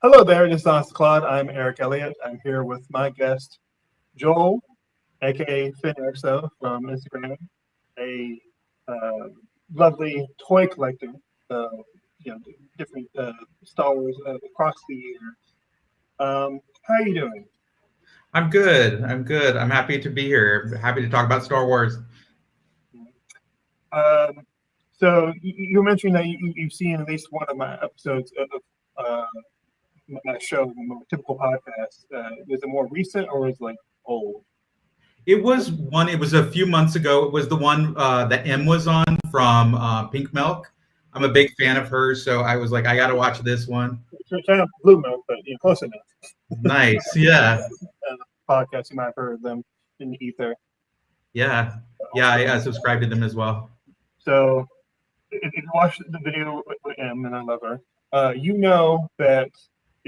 Hello there, this is Klaud. I'm Eric Elliott. I'm here with my guest, Joel, aka Finn Erso from Instagram, a uh, lovely toy collector, uh, different Star Wars across the years. How are you doing? I'm good. I'm good. I'm happy to be here. Happy to talk about Star Wars. Um, so you mentioned that you've seen at least one of my episodes of my show, my typical podcast. Is it more recent or is it like old? It was a few months ago. It was the one that M was on from Pink Milk. I'm a big fan of hers, so I was like, I got to watch this one. It's kind of blue milk, but close enough. Nice. Yeah. Podcast, you might have heard of them in the ether. Yeah. Yeah. I subscribe to them as well. So if you watch the video with M, and I love her, you know that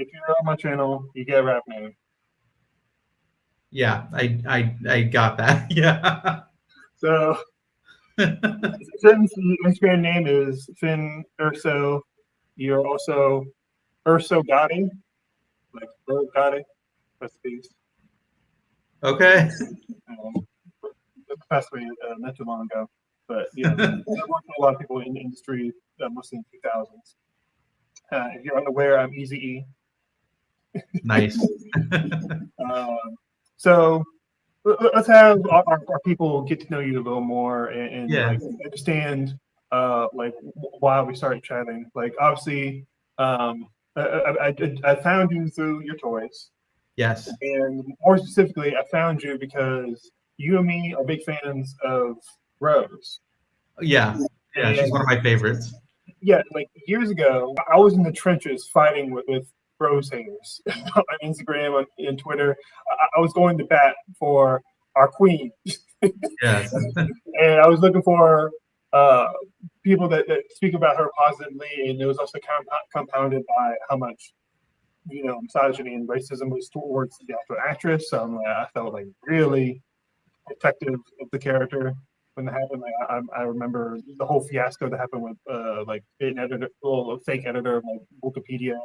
if you're on my channel, you get a rap name. Yeah. I got that. Yeah. So since the Instagram name is Finn Erso, you're also Erso Gotti, like Bird Gotti, recipes. Okay. Passed away not too long ago, but I worked with a lot of people in the industry, mostly in the 2000s. If you're unaware, I'm Easy E. Nice. So let's have our people get to know you a little more and Yeah. like understand like why we started chatting. Like obviously, I found you through your toys, Yes. and more specifically, I found you because you and me are big fans of Rose. Yeah. Yeah. She's one of my favorites. Yeah, like years ago, I was in the trenches fighting with Rose haters on Instagram and Twitter. I was going to bat for our queen, Yes. and I was looking for people that speak about her positively, and it was also compounded by how much misogyny and racism was towards the actual actress. So I felt like really protective of the character when it happened. Like I remember the whole fiasco that happened with like an editor, well, a fake editor of like Wikipedia.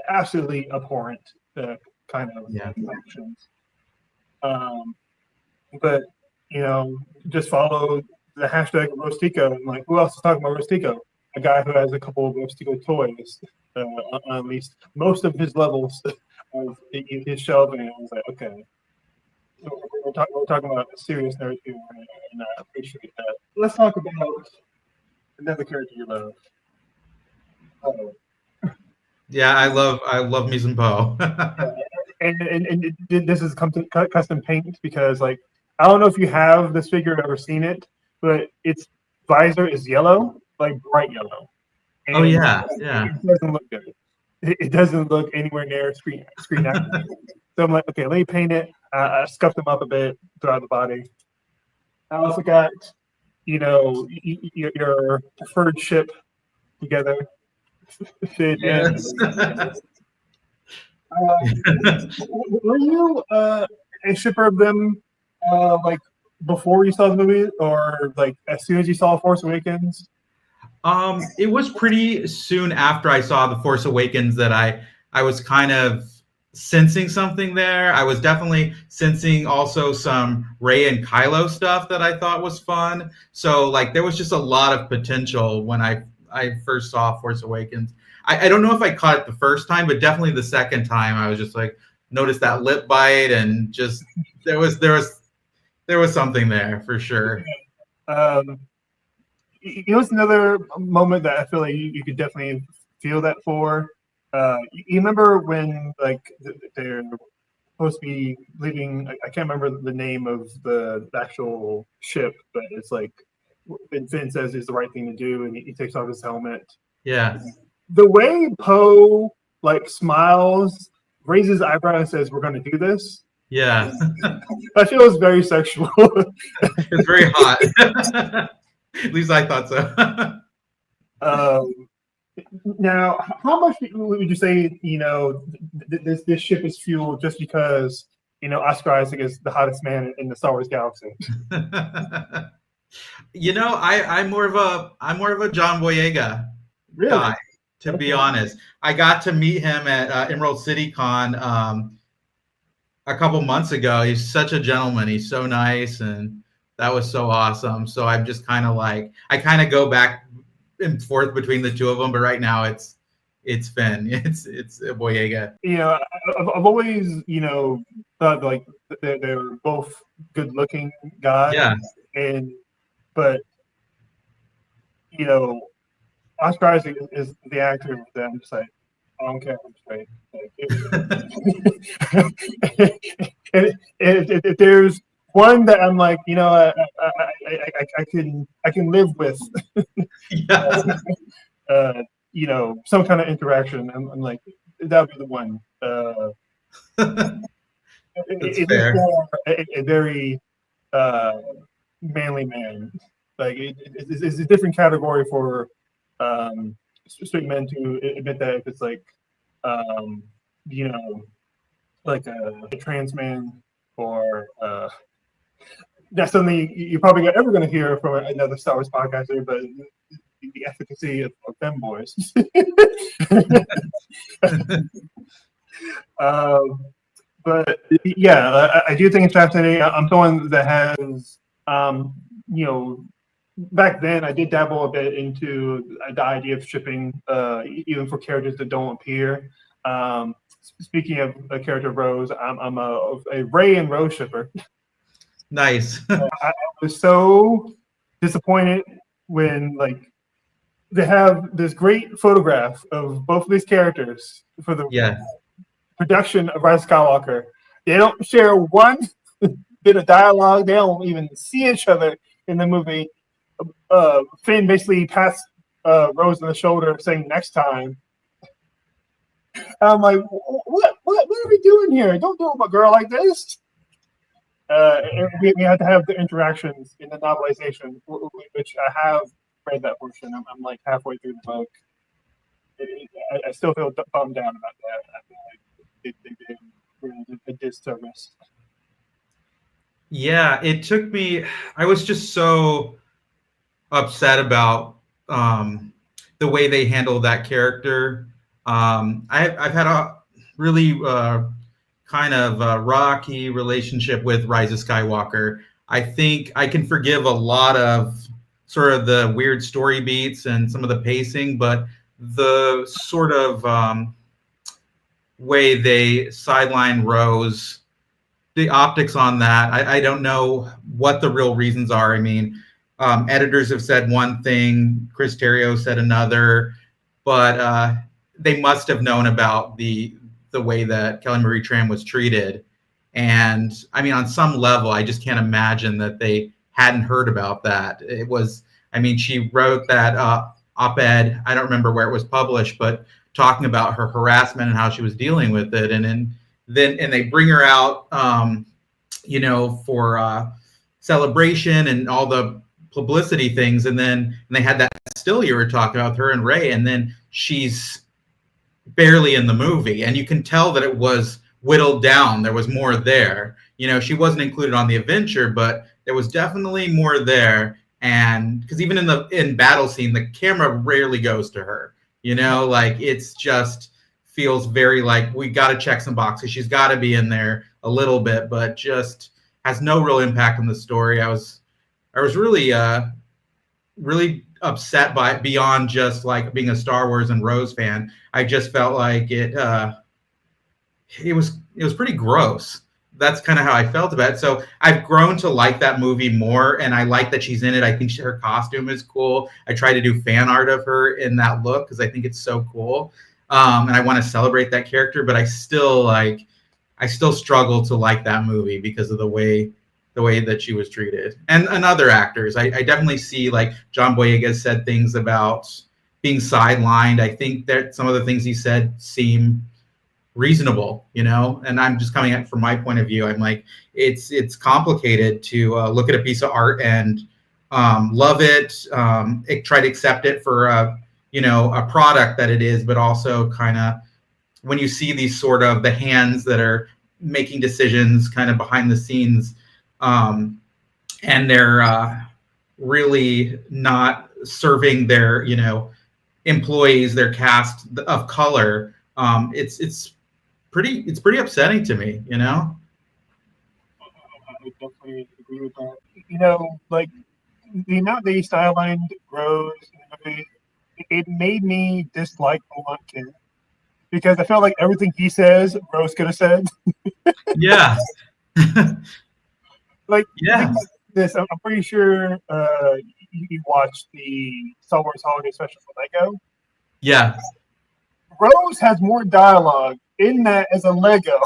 Absolutely abhorrent kind of actions. But just follow the hashtag Rostico, and like who else is talking about Rostico? A guy who has a couple of Rostico toys, on at least most of his levels of his shelving. I was like, okay. So we're talking about a serious nerd here, and I appreciate that. Let's talk about another character you love. Yeah. I love me some Poe. And this is custom paint because like I don't know if you have this figure or ever seen it, but its visor is yellow, like bright yellow. And Oh yeah. it doesn't look good. It doesn't look anywhere near screen accurate. So I'm like, okay, let me paint it. I scuffed them up a bit throughout the body. I also got, your preferred ship together. Fit Yes. were you a shipper of them like before you saw the movie, or like as soon as you saw Force Awakens? It was pretty soon after I saw The Force Awakens that I was kind of sensing something there. I was definitely sensing also some Rey and Kylo stuff that I thought was fun. So like there was just a lot of potential when I first saw Force Awakens. I don't know if I caught it the first time, but definitely the second time I was just like noticed that lip bite and just there was something there for sure. It's another moment that I feel like you could definitely feel that for. You remember when like they're supposed to be leaving? I can't remember the name of the actual ship, but it's like Finn says is the right thing to do, and he takes off his helmet. Yeah. The way Poe like smiles, raises his eyebrow, and says, "We're going to do this." Yeah. I feel it's very sexual. It's very hot. At least I thought so. Now, how much would you say this ship is fueled just because Oscar Isaac is the hottest man in the Star Wars galaxy? I'm more of a John Boyega Really? guy. to be honest. I got to meet him at Emerald City Con a couple months ago. He's such a gentleman. He's so nice, and that was so awesome. So I'm just kind of like, I kind of go back and forth between the two of them, but right now it's Finn. It's Boyega. You know, I've always, you know, thought like they're both good-looking guys. Yeah. But you know, Oscar Isaac is the actor that I'm just like, I don't care. I'm straight. Like, if there's one that I'm like, you know, I can live with. Yeah. You know, some kind of interaction. I'm like, that would be the one. That's fair. A very manly man. Like it's a different category for straight men to admit that if it's like you know, like a trans man or that's something you're probably ever going to hear from another Star Wars podcaster, but the efficacy of femboys. But yeah, I do think it's fascinating. I'm someone that has, you know, back then I did dabble a bit into the idea of shipping, even for characters that don't appear. Speaking of a character Rose, I'm a Rey and Rose shipper. Nice. I was so disappointed when like they have this great photograph of both of these characters for the production of Rise of Skywalker. They don't share one bit of dialogue. They don't even see each other in the movie. Finn basically pats Rose on the shoulder, saying "next time." I'm like, what are we doing here? Don't do a girl like this. We had to have the interactions in the novelization, which I have read that portion. I'm like halfway through the book. I still feel bummed down about that. I feel like they did really a disservice. Yeah, it took me. I was just so upset about the way they handled that character. I've had a really kind of rocky relationship with Rise of Skywalker. I think I can forgive a lot of sort of the weird story beats and some of the pacing, but the sort of way they sideline Rose, the optics on that, I don't know what the real reasons are. I mean, editors have said one thing, Chris Terrio said another, but they must have known about the way that Kelly Marie Tran was treated. And I mean, on some level, I just can't imagine that they hadn't heard about that. It was, I mean, she wrote that op-ed, I don't remember where it was published, but talking about her harassment and how she was dealing with it. And then they bring her out, you know, for celebration and all the publicity things. And then they had that still you were talking about, her and Rey, and then she's barely in the movie. And you can tell that it was whittled down. There was more there. You know, she wasn't included on the adventure, but there was definitely more there. And because even in battle scene, the camera rarely goes to her. You know, like it's just feels very like we got to check some boxes. She's got to be in there a little bit, but just has no real impact on the story. I was really really upset by it beyond just like being a Star Wars and Rose fan. I just felt like it was pretty gross. That's kind of how I felt about it. So I've grown to like that movie more, and I like that she's in it. I think her costume is cool. I try to do fan art of her in that look because I think it's so cool, and I want to celebrate that character. But I still struggle to like that movie because of the way that she was treated, and other actors. I definitely see, like John Boyega said things about being sidelined. I think that some of the things he said seem reasonable, you know, and I'm just coming at from my point of view. I'm like, it's complicated to look at a piece of art and love it, try to accept it for you know, a product that it is, but also kind of when you see these sort of the hands that are making decisions kind of behind the scenes, and they're really not serving their, you know, employees, their cast of color, it's pretty upsetting to me, you know. I definitely agree with that. You know, like the amount they sidelined Rose in the movie, it made me dislike Owen Kid because I felt like everything he says, Rose could have said. Yeah. Like, think Yeah. about this. I'm pretty sure you watched the Star Wars Holiday Special for Lego. Yeah. Rose has more dialogue in that as a Lego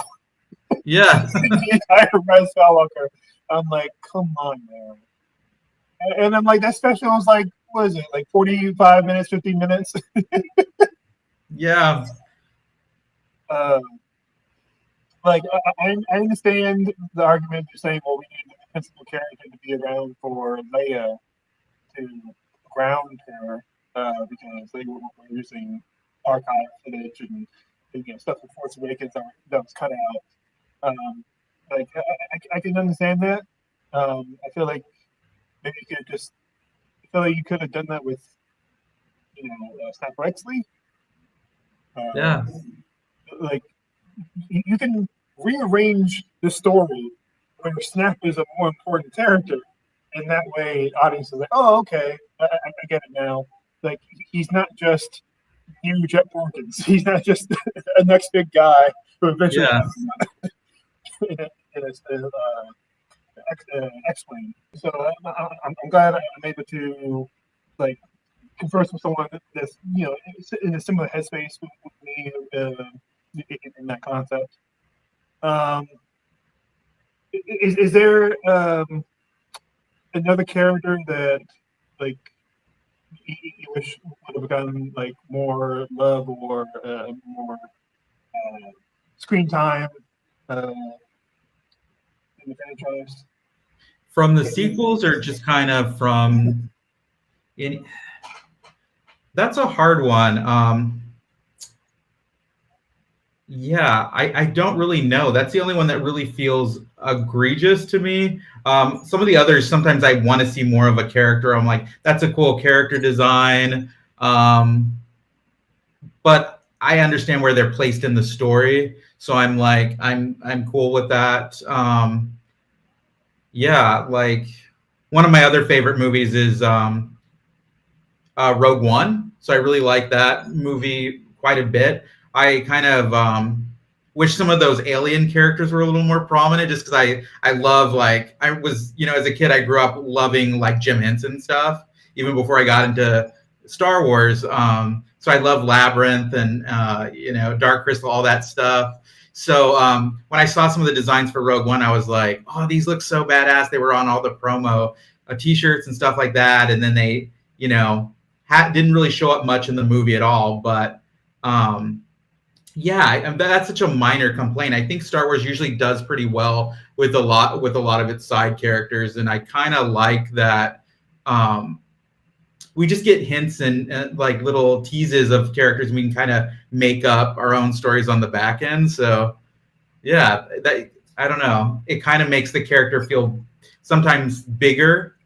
Yeah. than the entire Red Skywalker. I'm like, come on, man. And I'm like, that special was like, what is it, like 45 minutes, 50 minutes? Yeah. um, like, I understand the argument you're saying, well, we need the principal character to be around for Leia to ground her because they were using archive footage and stuff from Force Awakens that was cut out. Like I can understand that. I feel like maybe you could just I feel like you could have done that with Snap Rexley. Yeah. Like you can rearrange the story where Snap is a more important character, and that way audience is like, oh, okay, I get it now. Like he's not just new Jet Porkins. He's not just a next big guy who eventually Yeah. in X-Wing. So I'm glad I'm able to like converse with someone that's in a similar headspace with me in that concept. Um, is there another character that like you wish would have gotten like more love or more screen time uh, in the franchise? From the sequels, or just kind of from in? That's a hard one. Yeah, I don't really know. That's the only one that really feels egregious to me. Some of the others, sometimes I want to see more of a character. I'm like, that's a cool character design. But I understand where they're placed in the story. So I'm like, I'm cool with that. Yeah, like one of my other favorite movies is Rogue One. So I really like that movie quite a bit. I kind of wish some of those alien characters were a little more prominent, just because I love, like, I was, as a kid I grew up loving like Jim Henson stuff even before I got into Star Wars. So I love Labyrinth and Dark Crystal, all that stuff. So when I saw some of the designs for Rogue One, I was like, oh, these look so badass. They were on all the promo t-shirts and stuff like that, and then they didn't really show up much in the movie at all. But yeah, that's such a minor complaint. I think Star Wars usually does pretty well with a lot of its side characters, and I kind of like that. We just get hints and like little teases of characters, and we can kind of make up our own stories on the back end. So yeah, I don't know. It kind of makes the character feel sometimes bigger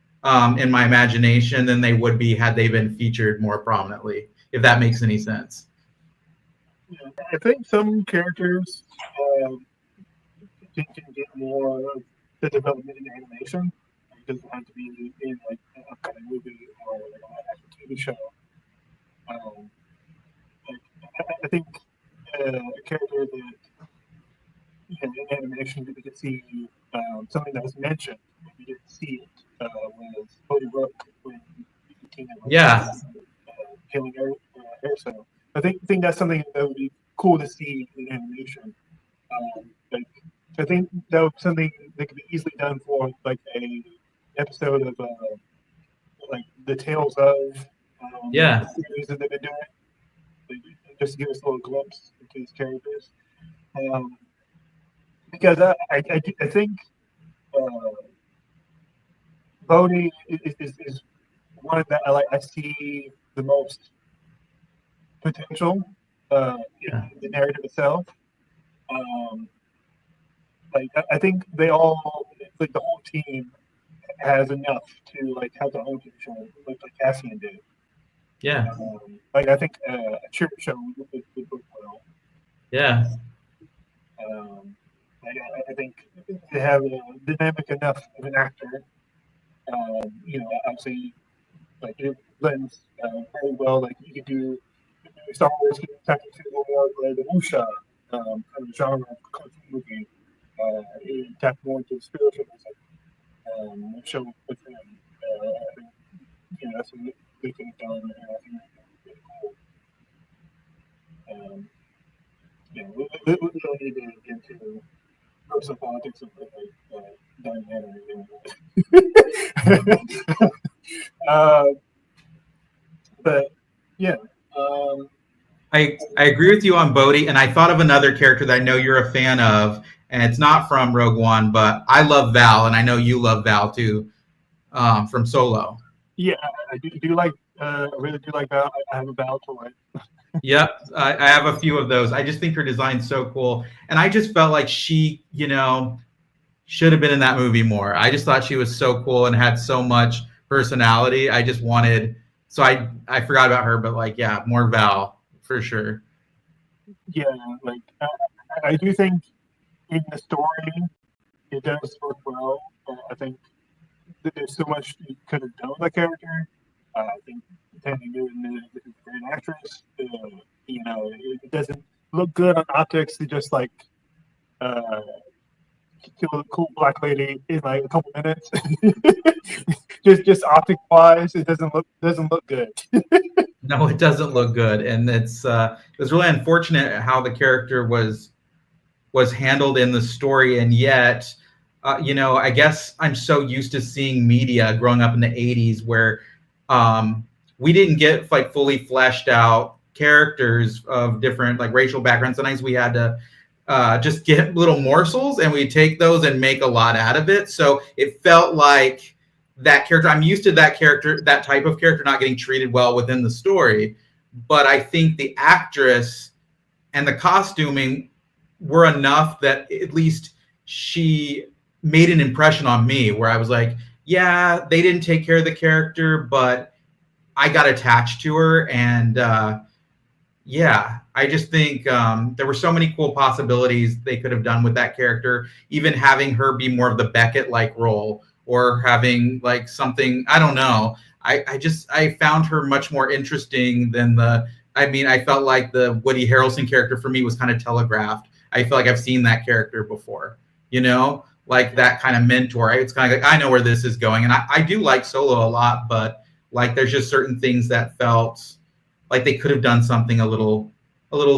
in my imagination than they would be had they been featured more prominently, if that makes any sense. Yeah, I think some characters can get more of the development in animation. It doesn't have to be in like a kind of movie or like an actual TV show. Um, like, I think a character that in animation that we could see something that was mentioned, but we didn't see it was Cody Rook when he became Yeah. killing Erso. I think that's something that would be cool to see in animation. Like, I think that was something that could be easily done for like a episode of like the Tales of Yeah. series that they've been doing, like, just to give us a little glimpse into these characters. Because I think Bodhi is one that I see the most potential Yeah. in the narrative itself. Like I think they all, like the whole team, has enough to like have their own TV show, like Cassian did. Yeah. Like I think Chip Show would work well. Yeah. I think they have a dynamic enough of an actor. Obviously, like it blends very well. Like you could do Star Wars can tap into more of the wuxia kind of genre of cartoon movie. Tap more into the spiritualism. Show with him. I think that's what they could have done, and I think that's really cool. We don't need to get into personal politics of Diane or anything. uh, but yeah, um, I agree with you on Bodhi, and I thought of another character that I know you're a fan of, and it's not from Rogue One, but I love Val, and I know you love Val too, from Solo. yeah, I do like. I really do like Val. I have a Val toy. Yep, I have a few of those. I just think her design's so cool, and I just felt like she, should have been in that movie more. I just thought she was so cool and had so much personality. I just wanted, so I forgot about her, but like, yeah, more Val for sure. Yeah, like I do think in the story it does work well. I think that there's so much you could have done with that character. I think Tandy Newton is a great actress. It doesn't look good on optics. They just like uh, kill a cool black lady in like a couple minutes. just optic wise, it doesn't look good. No, it doesn't look good, and it was really unfortunate how the character was handled in the story, and yet, I guess I'm so used to seeing media growing up in the '80s where we didn't get like fully fleshed out characters of different like racial backgrounds. Sometimes we had to just get little morsels, and we take those and make a lot out of it. So it felt like that character. I'm used to that character, that type of character, not getting treated well within the story. But I think the actress and the costuming were enough that at least she made an impression on me where I was like, yeah, they didn't take care of the character, but I got attached to her. And yeah, I just think there were so many cool possibilities they could have done with that character, even having her be more of the Beckett-like role or having like something, I don't know. I found her much more interesting than I felt like the Woody Harrelson character for me was kind of telegraphed. I feel like I've seen that character before, like that kind of mentor. It's kind of like, I know where this is going. And I do like Solo a lot, but like there's just certain things that felt like they could have done something a little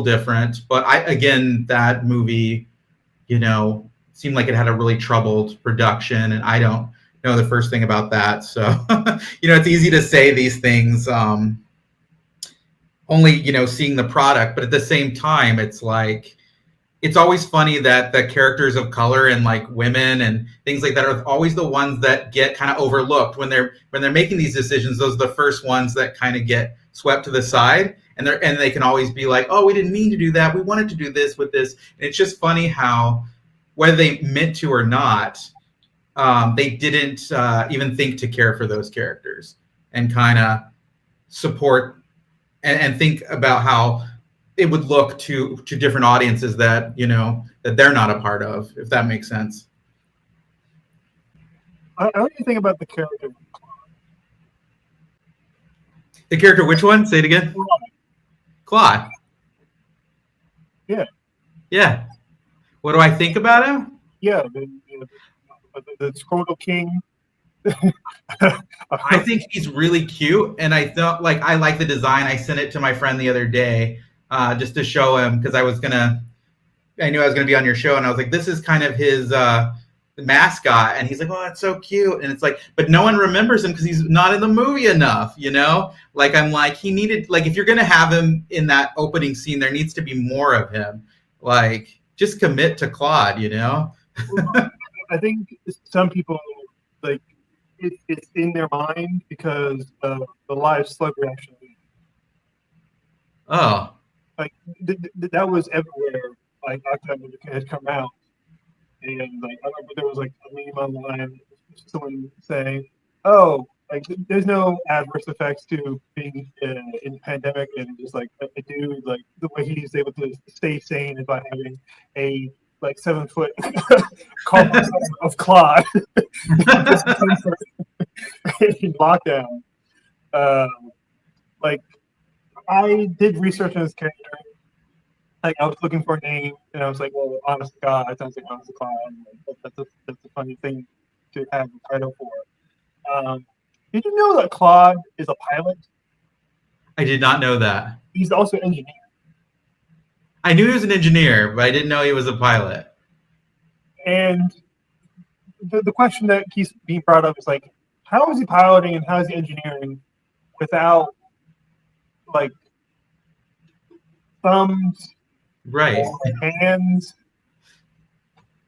different. But again, that movie, seemed like it had a really troubled production, and I don't know the first thing about that. So, it's easy to say these things, only, seeing the product, but at the same time, it's like, it's always funny that the characters of color and like women and things like that are always the ones that get kind of overlooked when they're making these decisions. Those are the first ones that kind of get swept to the side, and they can always be like, oh, we didn't mean to do that. We wanted to do this with this. And it's just funny how, whether they meant to or not, they didn't even think to care for those characters and kind of support and think about how it would look to different audiences that that they're not a part of, if that makes sense. What do you think about the character? The character, which one? Say it again. Klaud. Yeah. Yeah. What do I think about him? Yeah, the Scrotal King. I think he's really cute, and I thought I like the design. I sent it to my friend the other day just to show him because I knew I was gonna be on your show, and I was like, this is kind of his mascot, and he's like, oh, that's so cute, and it's like, but no one remembers him because he's not in the movie enough, Like I'm like, he needed, like, if you're gonna have him in that opening scene, there needs to be more of him. Like, just commit to Klaud, Well, I think some people like it's in their mind because of the live slug reaction. Oh. Like that was everywhere. Like after that had come out, and like I remember there was like a meme online, someone saying, "Oh, like there's no adverse effects to being in the pandemic, and just like a dude, like the way he's able to stay sane is by having a like 7 foot carpet of Klaud in lockdown. Like I did research on this character. Like I was looking for a name, and I was like, "Well, honest to God, it sounds like honest to God." That's a funny thing to have a title for. Did you know that Klaud is a pilot? I did not know that. He's also an engineer. I knew he was an engineer, but I didn't know he was a pilot. And the question that keeps being brought up is like, how is he piloting and how is he engineering without like thumbs, right, hands?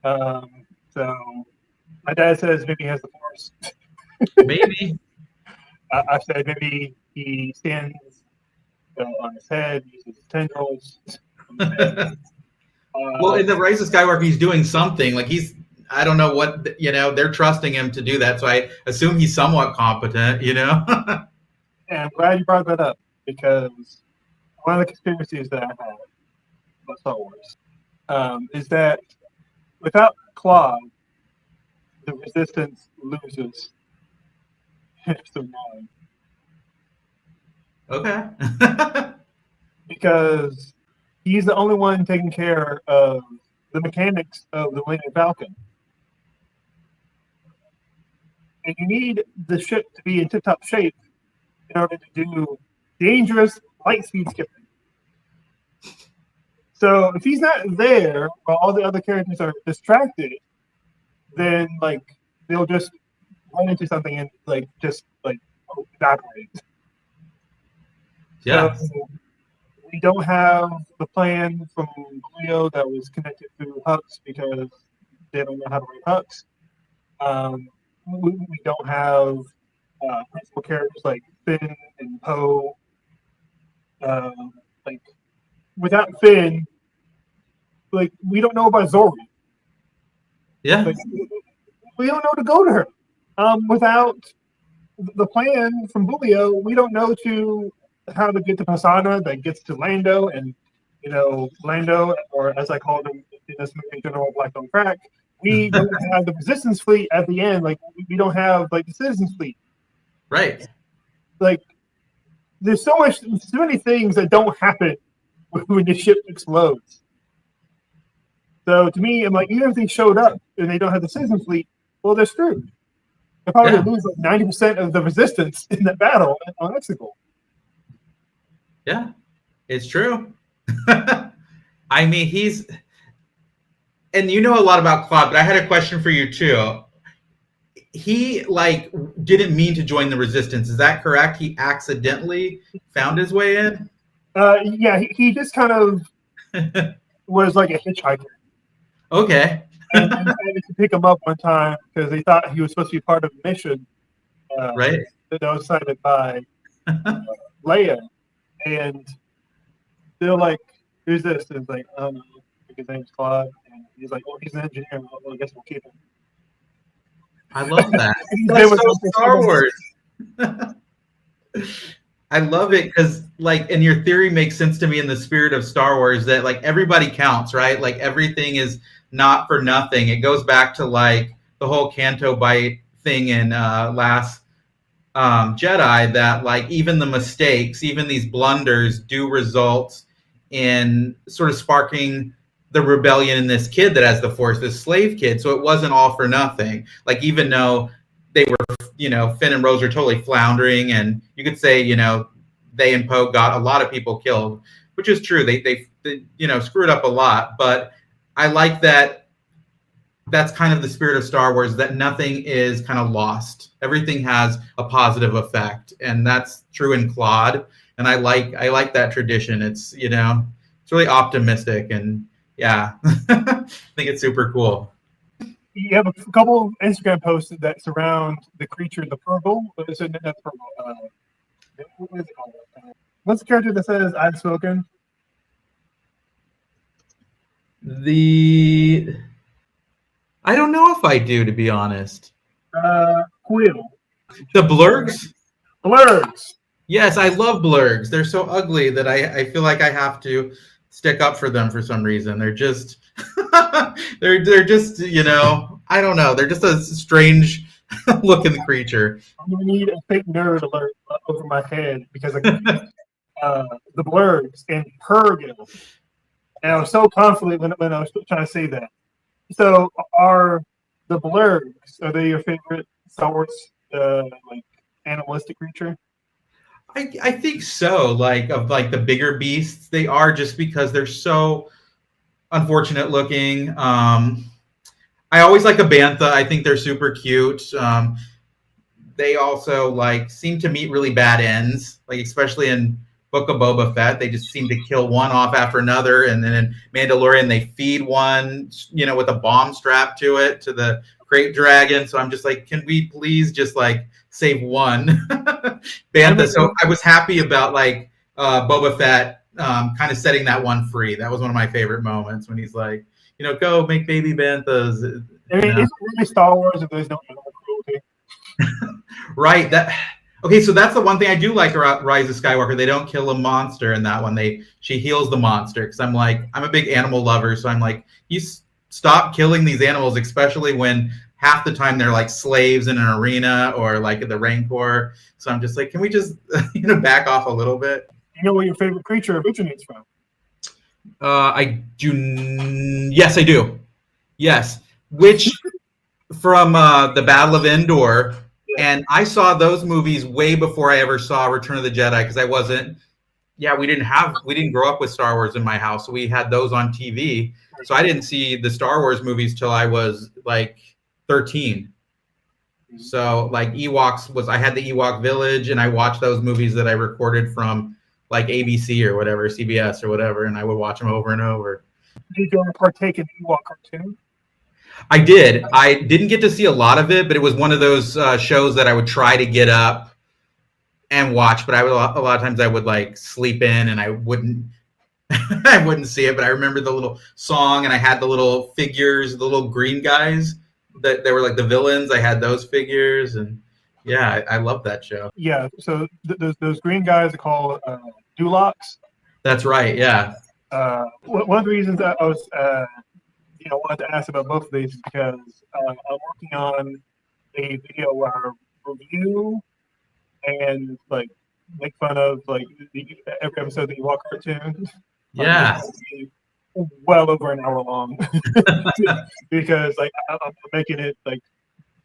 So my dad says maybe he has the force. Maybe. I said maybe he stands on his head, uses his tendrils. Well, in the Rise of Skywalker, he's doing something. Like I don't know what, they're trusting him to do that. So I assume he's somewhat competent, And I'm glad you brought that up, because one of the conspiracies that I have about Star Wars is that without Klaud, the Resistance loses episode 9. Okay. Because he's the only one taking care of the mechanics of the Millennium Falcon. And you need the ship to be in tip-top shape in order to do dangerous light speed skipping. So if he's not there while all the other characters are distracted, then like they'll just run into something and just evaporate. Yeah. So we don't have the plan from Leo that was connected through Hux because they don't know how to write Hux. We don't have principal characters like Finn and Poe. Without Finn, we don't know about Zori. Yeah. We don't know to go to her. Without the plan from Bulio, we don't know how to get to Pasana that gets to Lando, and Lando, or as I called him in this movie, General Black on Crack. We don't have the Resistance fleet at the end. We don't have the Citizens fleet. Right. There's so many things that don't happen when the ship explodes. So to me, I'm like, even if they showed up and they don't have the Citizen fleet, well, they're screwed. They're probably going to lose 90% of the Resistance in that battle on Exegol. Yeah, it's true. I mean, and you know a lot about Klaud, but I had a question for you too. He didn't mean to join the Resistance. Is that correct? He accidentally found his way in? Yeah, he just kind of was like a hitchhiker. Okay. And they decided to pick him up one time because they thought he was supposed to be part of a mission. Right. That was decided by Leia. And they're like, who's this? And it's like, I don't know. His name's Klaud. And he's like, well, he's an engineer. Well, I guess we'll keep him. I love that. That's so Star Wars. I love it because, and your theory makes sense to me in the spirit of Star Wars that, everybody counts, right? Everything is not for nothing. It goes back to, the whole Canto Bite thing in Last Jedi that, even the mistakes, even these blunders do result in sort of sparking the rebellion in this kid that has the Force, this slave kid. So it wasn't all for nothing. Even though they were, Finn and Rose are totally floundering, and you could say, they and Poe got a lot of people killed, which is true. They screwed up a lot, but I like that. That's kind of the spirit of Star Wars, that nothing is kind of lost. Everything has a positive effect, and that's true in Klaud. And I like that tradition. It's it's really optimistic, and yeah, I think it's super cool. You have a couple of Instagram posts that surround the creature, the purple. What is it? That's purple. What is it called? What's the character that says "I've spoken"? I don't know if I do, to be honest. Quill. The blurgs? Blurgs. Yes, I love blurgs. They're so ugly that I feel like I have to stick up for them for some reason. They're just they're just, I don't know. They're just a strange looking creature. I'm gonna need a fake nerd alert over my head because I confused the blurgs and Purgo. And I was so confident when I was trying to say that. So are the blurgs, are they your favorite Star Wars like animalistic creature? I think so. Like of like the bigger beasts, they are just because they're so unfortunate looking. I always like a bantha. I think they're super cute. They also like seem to meet really bad ends, like especially in Book of Boba Fett. They just seem to kill one off after another, and then in Mandalorian they feed one, with a bomb strapped to it to the Great Dragon. So I'm just like, can we please just like save one bantha? So I was happy about like Boba Fett kind of setting that one free. That was one of my favorite moments when he's like, go make baby banthas. I mean, is it really Star Wars if there's no animal cruelty? Right. Okay. So that's the one thing I do like about Rise of Skywalker. They don't kill a monster in that one. She heals the monster because I'm a big animal lover. So I'm like, you stop killing these animals, especially when half the time they're like slaves in an arena or like the Rancor. So I'm just like, can we just back off a little bit? You know where your favorite creature originates from? I do. Yes, I do. Yes, which from the Battle of Endor. And I saw those movies way before I ever saw Return of the Jedi because I wasn't. Yeah, we didn't grow up with Star Wars in my house, so we had those on TV. So I didn't see the Star Wars movies till I was like 13. So like I had the Ewok Village, and I watched those movies that I recorded from like ABC or whatever, CBS or whatever, and I would watch them over and over. Did you ever partake in Ewok cartoon? I did. I didn't get to see a lot of it, but it was one of those shows that I would try to get up and watch. But a lot of times I would like sleep in, and I wouldn't I wouldn't see it. But I remember the little song, and I had the little figures, the little green guys that they were like the villains. I had those figures, and yeah, I love that show. Yeah. So those green guys are called Dulocs. That's right. Yeah. One of the reasons I was wanted to ask about both of these is because I'm working on a video where I review and like make fun of like every episode of the Ewok cartoon. Yeah. Well over an hour long because like I'm making it like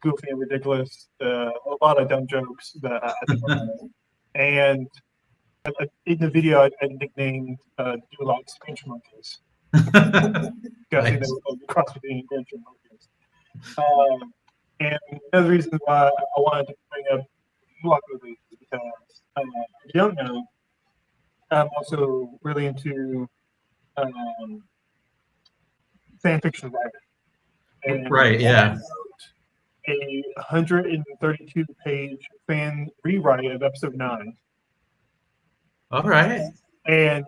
goofy and ridiculous. A lot of dumb jokes that I think are funny. And in the video, I nicknamed Duloc Pinch Monkeys. Because they were cross between Pinch and Monkeys. And another reason why I wanted to bring up Duloc movies is because if you don't know, I'm also really into fan fiction writing. And right. Yeah. A 132-page fan rewrite of episode 9. All right. And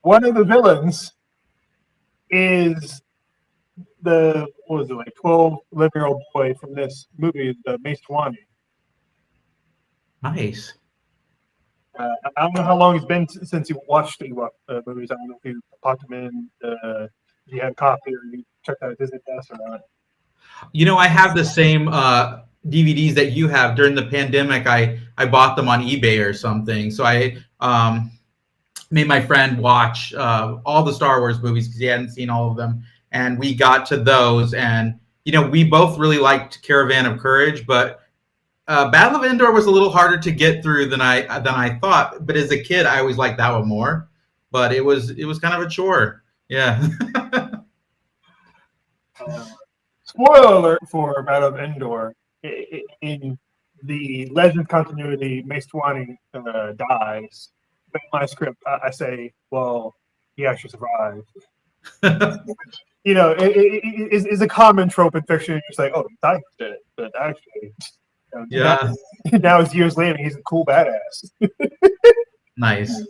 one of the villains is the 11-year-old boy from this movie, the Mace Windu. Nice. I don't know how long it's been since you watched the movies. I don't know if you popped them in, if you had a copy or you checked out Disney Plus or not. I have the same DVDs that you have. During the pandemic, I bought them on eBay or something. So I made my friend watch all the Star Wars movies because he hadn't seen all of them. And we got to those. And, we both really liked Caravan of Courage. But Battle of Endor was a little harder to get through than I thought. But as a kid, I always liked that one more. But it was kind of a chore. Yeah. Spoiler alert for Battle of Endor. In the Legend continuity, Mace Windu dies. But in my script, I say, well, he actually survived. It's a common trope in fiction. It's like, oh, he died dead. But actually, now it's years later, he's a cool badass. Nice.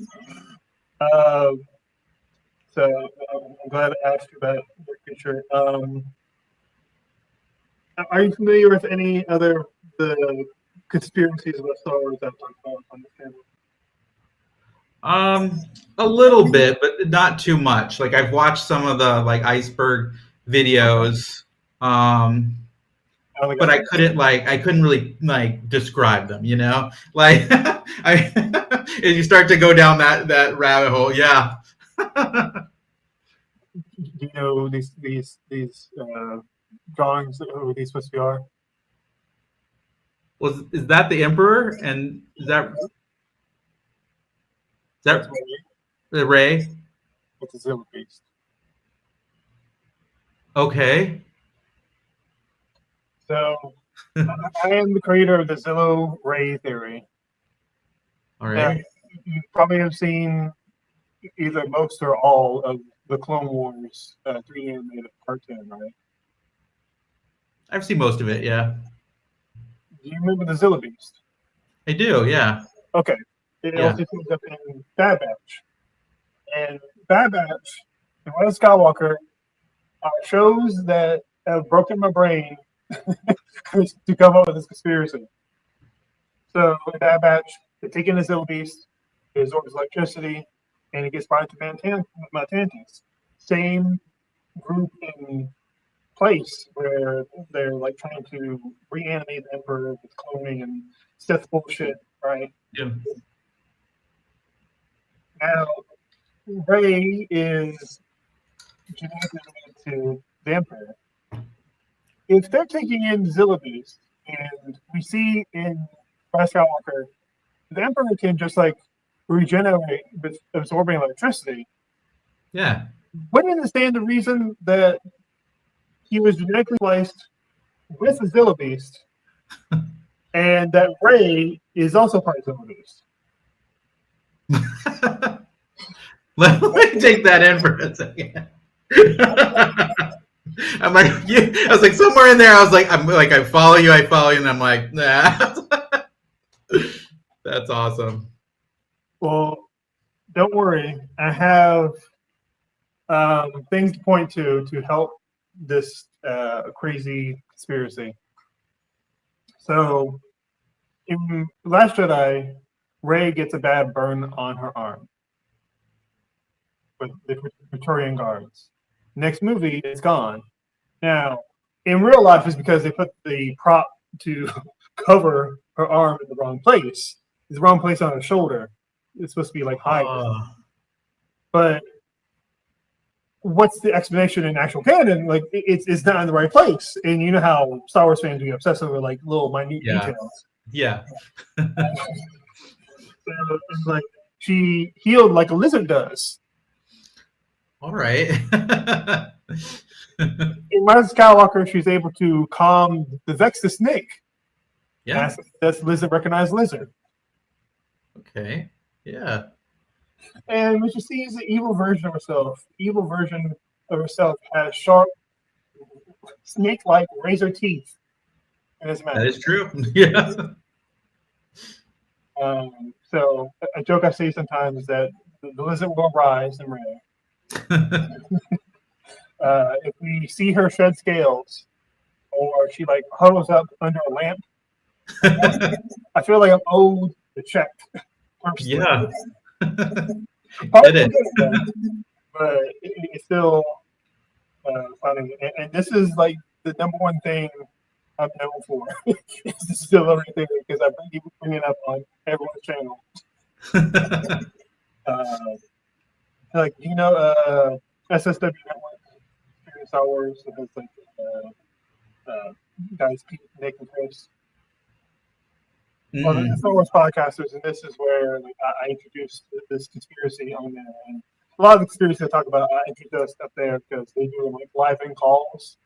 So I'm glad I asked you about the creature. Are you familiar with any other the conspiracies about Star Wars I've talked about on this channel? A little bit, but not too much. Like I've watched some of the like iceberg videos, but I couldn't really like describe them. You know, like if you start to go down that rabbit hole, yeah. Do you know these drawings? Who these supposed to be are? Is that the Emperor? And is that the Ray? It's a Zilla Beast. Okay. So I am the creator of the Zillow Ray theory. All right. Now, you probably have seen either most or all of the Clone Wars 3 animated cartoon, right? I've seen most of it. Yeah. Do you remember the Zilla Beast? I do. Yeah. Okay. It also comes up in Bad Batch. And Bad Batch and Rise of Skywalker are shows that have broken my brain to come up with this conspiracy. So in Bad Batch, they take in the Zilla Beast, it absorbs electricity, and it gets brought to Mantantes. Same group in place where they're like trying to reanimate the Emperor with cloning and Sith bullshit, right? Yeah. Now, Rey is genetically related to the Emperor. If they're taking in Zilla Beast, and we see in Rise of Skywalker, the Emperor can just like regenerate with absorbing electricity. Yeah. Wouldn't it stand the reason that he was genetically placed with the Zilla Beast, and that Rey is also part of Zilla Beast? Let me take that in for a second. I'm like, I was like somewhere in there. I was like, I follow you, and I'm like, nah. That's awesome. Well, don't worry. I have things to point to help this crazy conspiracy. So, in Last Jedi, Rey gets a bad burn on her arm with the Praetorian guards. Next movie, it's gone. Now, in real life, it's because they put the prop to cover her arm in the wrong place. It's the wrong place on her shoulder. It's supposed to be like high. But what's the explanation in actual canon? Like it's not in the right place. And you know how Star Wars fans get obsessed over like little minute details. Yeah. So it's like she healed like a lizard does. All right. In Rise of Skywalker, she's able to calm the Vex the snake. Yeah. That's lizard recognized lizard. Okay. Yeah. And when she sees the evil version of herself, has sharp, snake-like razor teeth in his mouth. That is true. Yeah. So a joke I say sometimes is that the lizard will rise and reign. If we see her shed scales, or she like huddles up under a lamp, I feel like I'm owed the check. Yeah. But it's still funny, and this is like the number one thing I'm known for. It's the still everything because I bring it up on everyone's channel. Like you know, SSW Network, Star Wars, it has like guys, Pete, Nick, and Chris. Well, the Star Wars podcasters, and this is where like, I introduced this conspiracy on there. And a lot of the conspiracies I talk about, I introduce stuff there because they do like live in calls.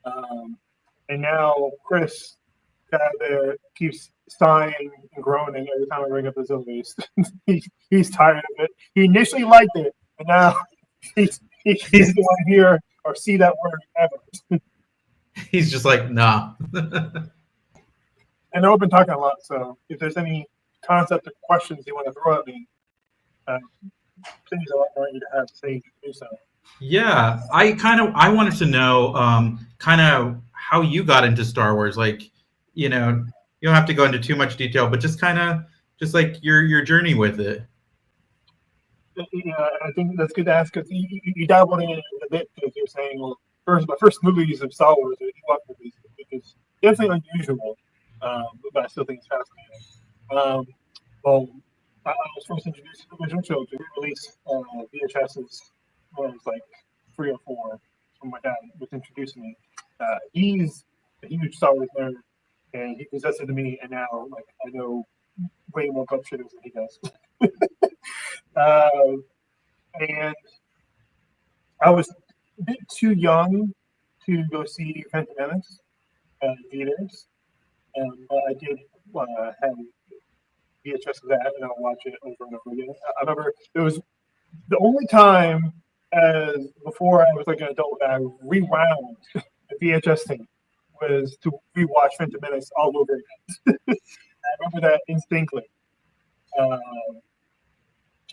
And now Chris guy there keeps sighing and groaning every time I bring up the Zilla Beast. He's tired of it. He initially liked it, but now he doesn't want to hear or see that word ever. He's just like, nah. I know I've been talking a lot, so if there's any concept or questions you want to throw at me, please allow me to have say to do so. Yeah, I wanted to know kind of how you got into Star Wars. Like, you don't have to go into too much detail, but just kind of just like your journey with it. Yeah, I think that's good to ask because you dabbled in it a bit because you're saying, well, my first movies of Star Wars are Ewok movies, which is definitely unusual, but I still think it's fascinating. Well, I was first introduced to the original trilogy. We released VHSs when I was like 3 or 4 when my dad was introducing me. He's a huge Star Wars nerd, and he possessed it to me, and now like I know way more club shitters than he does. And I was a bit too young to go see Phantom Menace in theaters, but I did have VHS of that, and I'll watch it over and over again. I remember it was the only time as before I was like an adult that I rewound the VHS thing was to rewatch Phantom Menace all over again. I remember that instinctly. Um,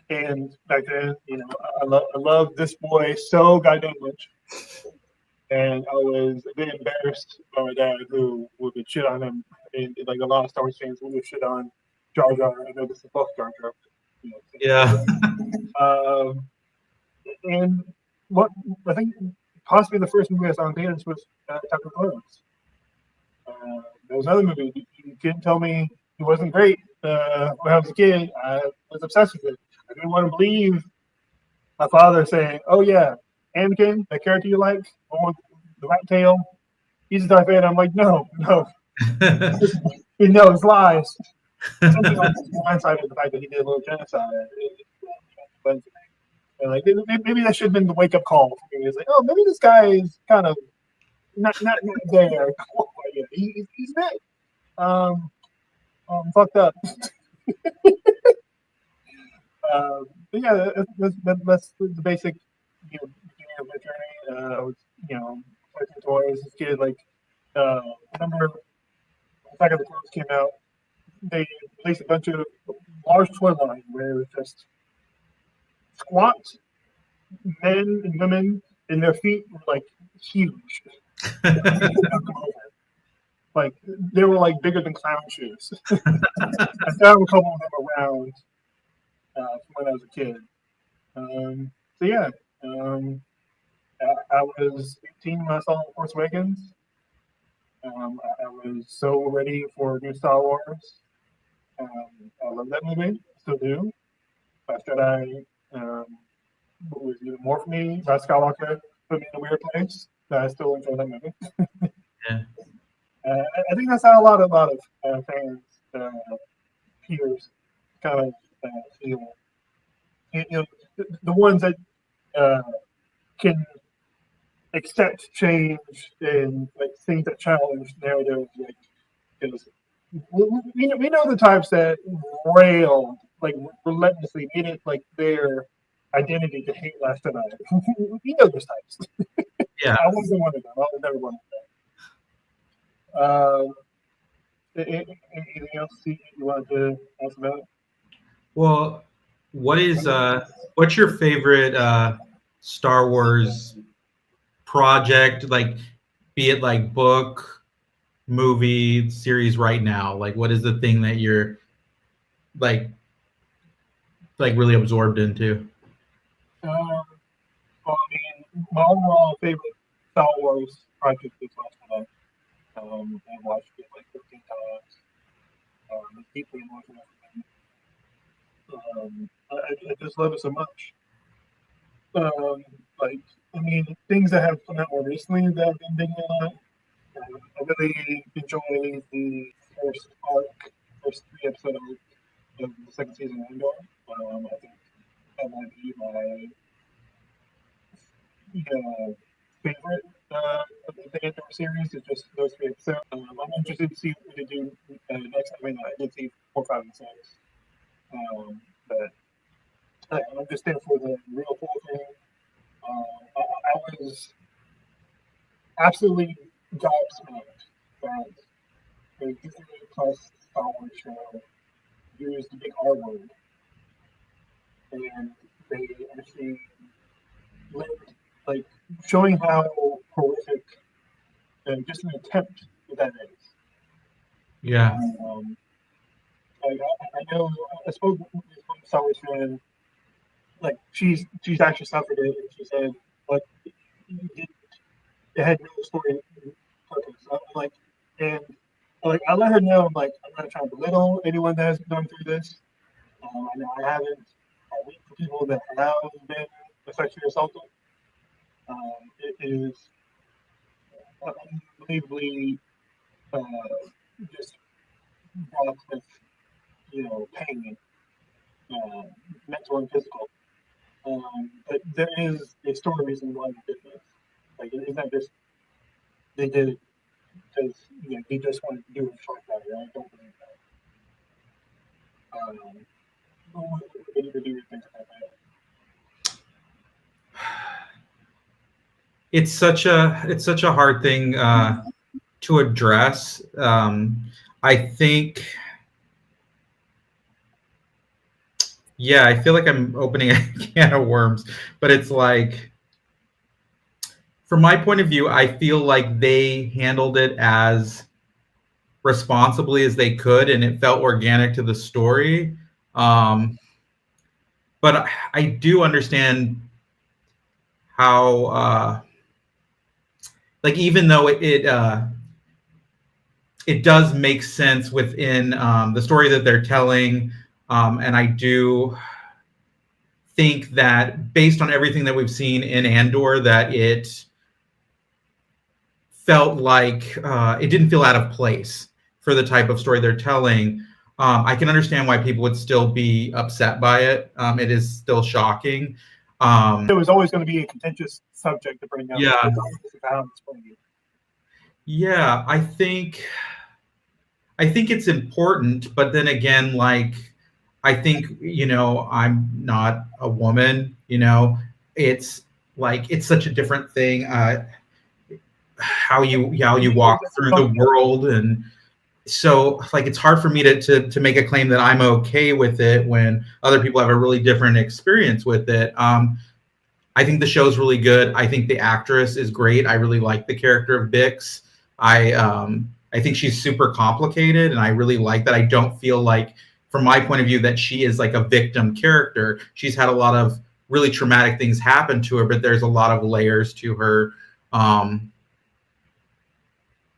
and back then, I love this boy so goddamn much. And I was a bit embarrassed by my dad who would shit on him. And like a lot of Star Wars fans would shit on Jar Jar. I know this is both Jar Jar. Yeah. And what I think possibly the first movie I saw in theaters was Attack of the Clones. There was another movie. You couldn't tell me it wasn't great. When I was a kid, I was obsessed with it. I didn't want to believe my father saying, "Oh yeah, Anakin, that character you like, with the rat tail, he's a Darth Vader." I'm like, no, he knows lies. Something like blindsided the fact that he did a little genocide. And like maybe that should have been the wake up call for me. It's like, oh, maybe this guy is kind of not there. Yeah, he's big. Fucked up. But yeah, that's the basic, beginning of my journey. I was, collecting toys as a kid. Like, I remember Attack of the Clones came out. They released a bunch of large toy line where it was just squat men and women, and their feet were like huge. Like they were like bigger than clown shoes. I found a couple of them around from when I was a kid. So yeah, I was 18 when I saw Force Awakens. I was so ready for new Star Wars. I love that movie, still do. Last Jedi was even more for me. Rise of Skywalker put me in a weird place, but I still enjoy that movie. Yeah. I think that's how a lot of fans, peers, kind of feel. The ones that can accept change and like things that challenge narratives, like because we know the types that rail like relentlessly, made it like their identity to hate Last Jedi. We know those types. Yeah. I wasn't one of them. I was never one of them. Anything else you wanted to ask about? Well, what's your favorite Star Wars project? Like, be it like book, movie, series right now. Like, what is the thing that you're like really absorbed into? Well, I mean, my overall favorite Star Wars project is Last Jedi. I watched it like 15 times. It's deeply emotional for me. I just love it so much. Like, I mean, things that have come out more recently that I've been digging a lot. I really enjoy the first 3 episode of the second season of Andor. I think that might be my favorite of the Andor series. Is just those 3 episodes. I'm interested to see what they do next. I mean, I did see 4, 5, and 6, but I'm just there for the real full thing. I was absolutely gobsmacked that the Disney Plus Star Wars show used the big R word, and they actually lived, like showing how horrific just an attempt that is. Yeah. I know I spoke with one Star Wars fan. Like she's actually suffered it, and she said, "But it had no story purpose." I'm like, and like I let her know, I'm like, I'm not trying to belittle anyone that has gone through this. I know I haven't. I wait for people that have been sexually assaulted. It is unbelievably uh, just brought with pain, uh, mental and physical. But there is a story reason why they did this. Like it's not just they did it because they just wanted to do it short better. I don't believe that. What do you think about that? It's such a hard thing to address. I think, yeah, I feel like I'm opening a can of worms, but it's like, from my point of view, I feel like they handled it as responsibly as they could, and it felt organic to the story. But I do understand how, like, even though it does make sense within the story that they're telling, and I do think that based on everything that we've seen in Andor, that it felt like it didn't feel out of place for the type of story they're telling. I can understand why people would still be upset by it. It is still shocking. It was always going to be a contentious subject to bring up. Yeah. Yeah, I think it's important, but then again, like, I think, I'm not a woman, it's like, it's such a different thing, how you walk through the world. And so, like, it's hard for me to make a claim that I'm okay with it when other people have a really different experience with it. I think the show's really good. I think the actress is great. I really like the character of Bix. I think she's super complicated, and I really like that. I don't feel like, from my point of view, that she is like a victim character. She's had a lot of really traumatic things happen to her, but there's a lot of layers to her.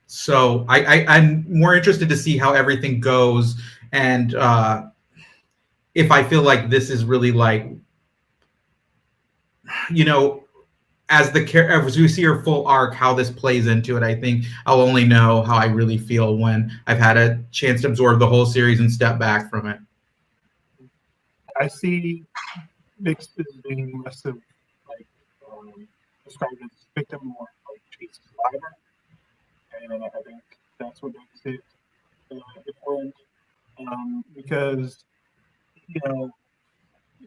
So I'm more interested to see how everything goes, and if I feel like this is really like, as we see her full arc, how this plays into it. I think I'll only know how I really feel when I've had a chance to absorb the whole series and step back from it. I see Bix as being less of like described as victim, more like she's a survivor, and I think that's what makes it important. Because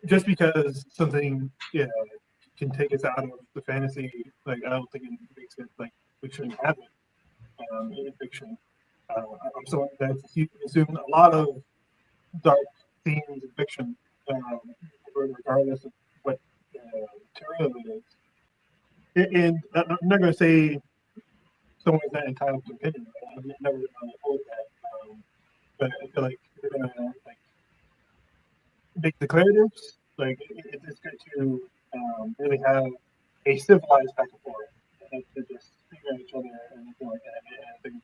just because something can take us out of the fantasy, like I don't think it makes it like we shouldn't have it in fiction. I'm sorry that you assume a lot of dark themes in fiction, regardless of what material it is. And I'm not going to say someone's not entitled to opinion. I've never hold that. But I feel like if you're going to make declaratives, like it's good to really have a civilized back and forth, and to just figure out each other and anything like that. And I think,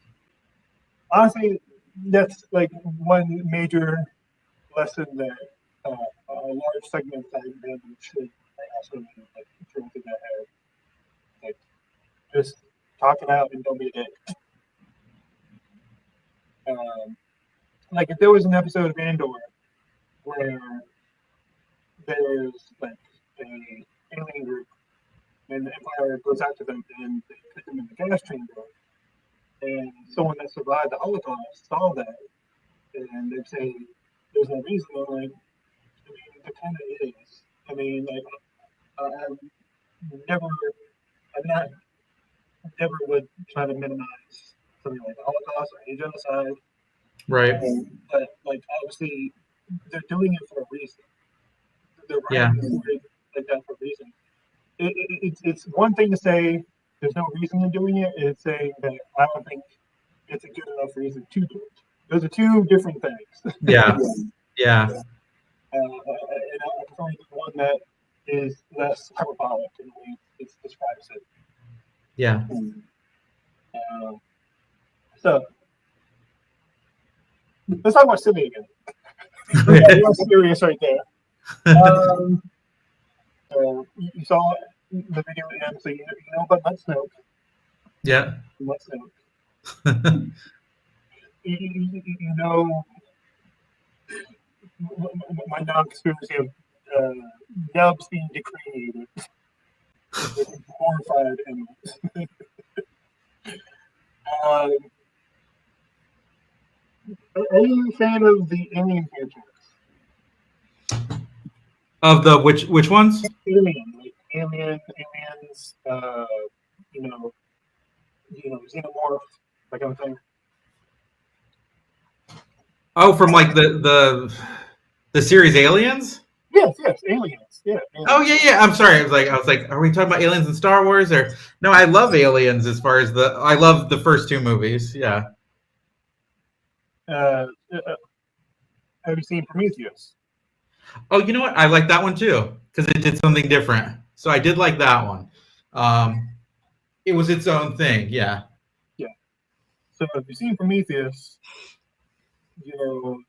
honestly, that's like one major lesson that a large segment of men should also like throw into their head. Like, just talk it out and don't be a dick. Like if there was an episode of Andor where there's like a alien group and the Empire goes after them and they put them in the gas chamber, and someone that survived the Holocaust saw that and they say there's no reason. I'm like, I mean, there kind of is. I mean, like, I've never, I'm not, never would try to minimize something like the Holocaust or any genocide. Right. But, like, obviously, they're doing it for a reason. They're writing it like that for a reason. It's one thing to say there's no reason in doing it. It's saying that I don't think it's a good enough reason to do it. Those are two different things. Yeah. Yeah. And I prefer the one that is less hyperbolic in the way it describes it. Yeah. Um, so let's talk about Sydney again. We got real serious right there. So you saw the video again, so you know about Nut Snoke. Yeah. Nut Snoke. You know my non-conspiracy of Nubs being decreed with horrified animals. uh, are you a fan of the Alien franchise? Of the which ones? Alien, like Aliens, you know, Xenomorph, that kind of thing. Oh, from like the series Aliens? Yes, Aliens. Yeah. Oh yeah. I'm sorry. I was like, are we talking about aliens in Star Wars or no? I love Aliens as far as I love the first two movies. Yeah. Uh, have you seen Prometheus? Oh, you know what? I like that one too because it did something different. So I did like that one. It was its own thing. Yeah. Yeah. So if you've seen Prometheus,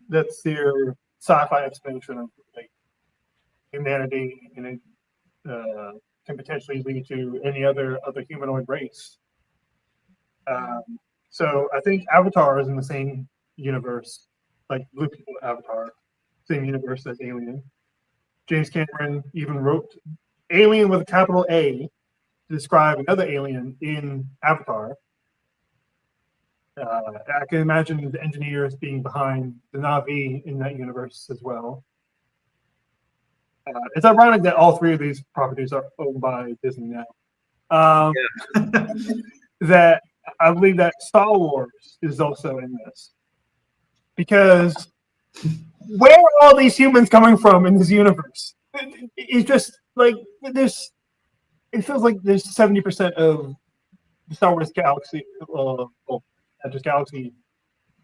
that's their sci-fi explanation of like humanity, and it can potentially lead to any other humanoid race. So I think Avatar is in the same universe, like Blue People Avatar, same universe as Alien. James Cameron even wrote Alien with a capital A to describe another alien in Avatar. I can imagine the engineers being behind the Na'vi in that universe as well. It's ironic that all three of these properties are owned by Disney now. Yeah. That I believe that Star Wars is also in this, because where are all these humans coming from in this universe? It's just like there's. It feels like there's 70% of the Star Wars galaxy, well, not just galaxy,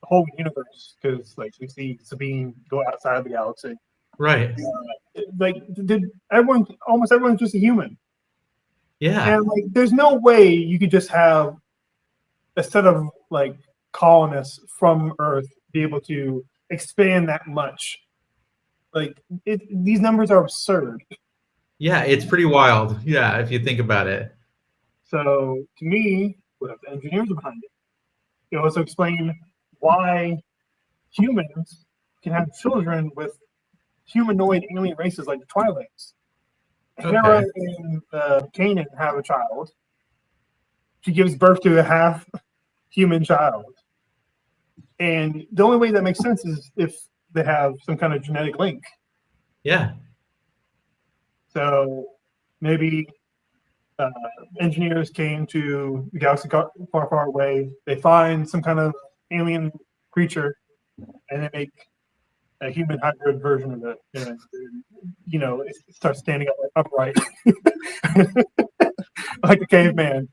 the whole universe, because like we see Sabine go outside of the galaxy. Right. Like almost everyone's just a human. Yeah. And like there's no way you could just have a set of like colonists from Earth be able to expand that much. Like these numbers are absurd. Yeah, it's pretty wild. Yeah, if you think about it. So to me, what the engineers are behind it. They also explain why humans can have children with humanoid alien races like the Twilights. Hera and Kanan have a child. She gives birth to a half human child. And the only way that makes sense is if they have some kind of genetic link. Yeah. So maybe engineers came to the galaxy far away. They find some kind of alien creature, and they make a human hybrid version of it. And, it starts standing up upright, like a caveman.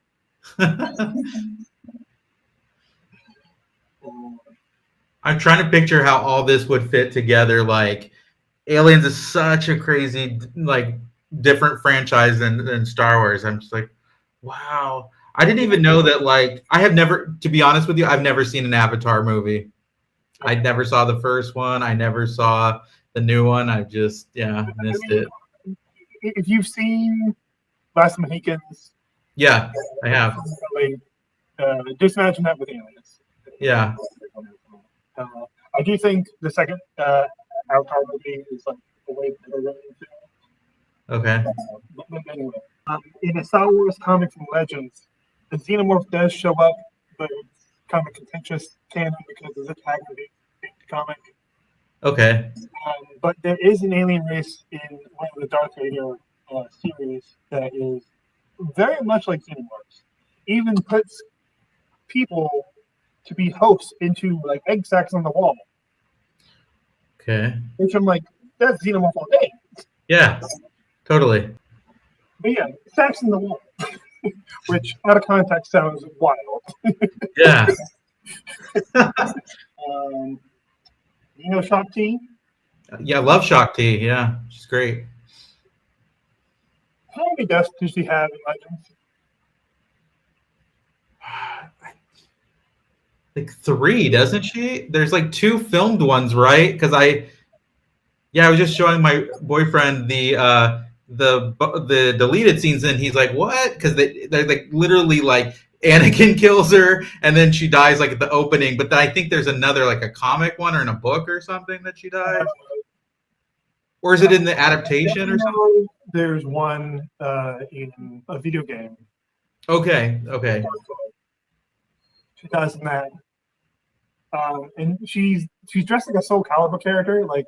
I'm trying to picture how all this would fit together. Like, Aliens is such a crazy, like, different franchise than Star Wars. I'm just like, wow. I didn't even know that, like, I have never, to be honest with you, I've never seen an Avatar movie. I never saw the first one. I never saw the new one. I've just, missed it. If you've seen Last Mohicans, yeah, I have. Just imagine that with aliens. Yeah. I do think the second Avatar movie is like a way better than the Okay. But anyway, in the Star Wars comics and legends, the Xenomorph does show up, but it's kind of contentious canon because it's a tag of the comic. Okay. But there is an alien race in one of the Darth Vader series that is very much like Xenomorphs. Even puts people to be hosts into like egg sacs on the wall. Okay. Which I'm like, that's Xenomorph all day. Yeah, totally. But yeah, sacks in the wall. Which out of context sounds wild. Yeah. Shakti? Yeah, I love Shakti. Yeah, she's great. How many deaths does she have in Legends? Like three, doesn't she? There's like two filmed ones, right? Because I was just showing my boyfriend the deleted scenes, and he's like, "What?" Because they're like literally like Anakin kills her, and then she dies like at the opening. But then I think there's another like a comic one or in a book or something that she Uh, dies, or is it in the adaptation or something? there's one in a video game. Okay, okay, She dies in that. And she's dressed like a Soul Calibur character. Like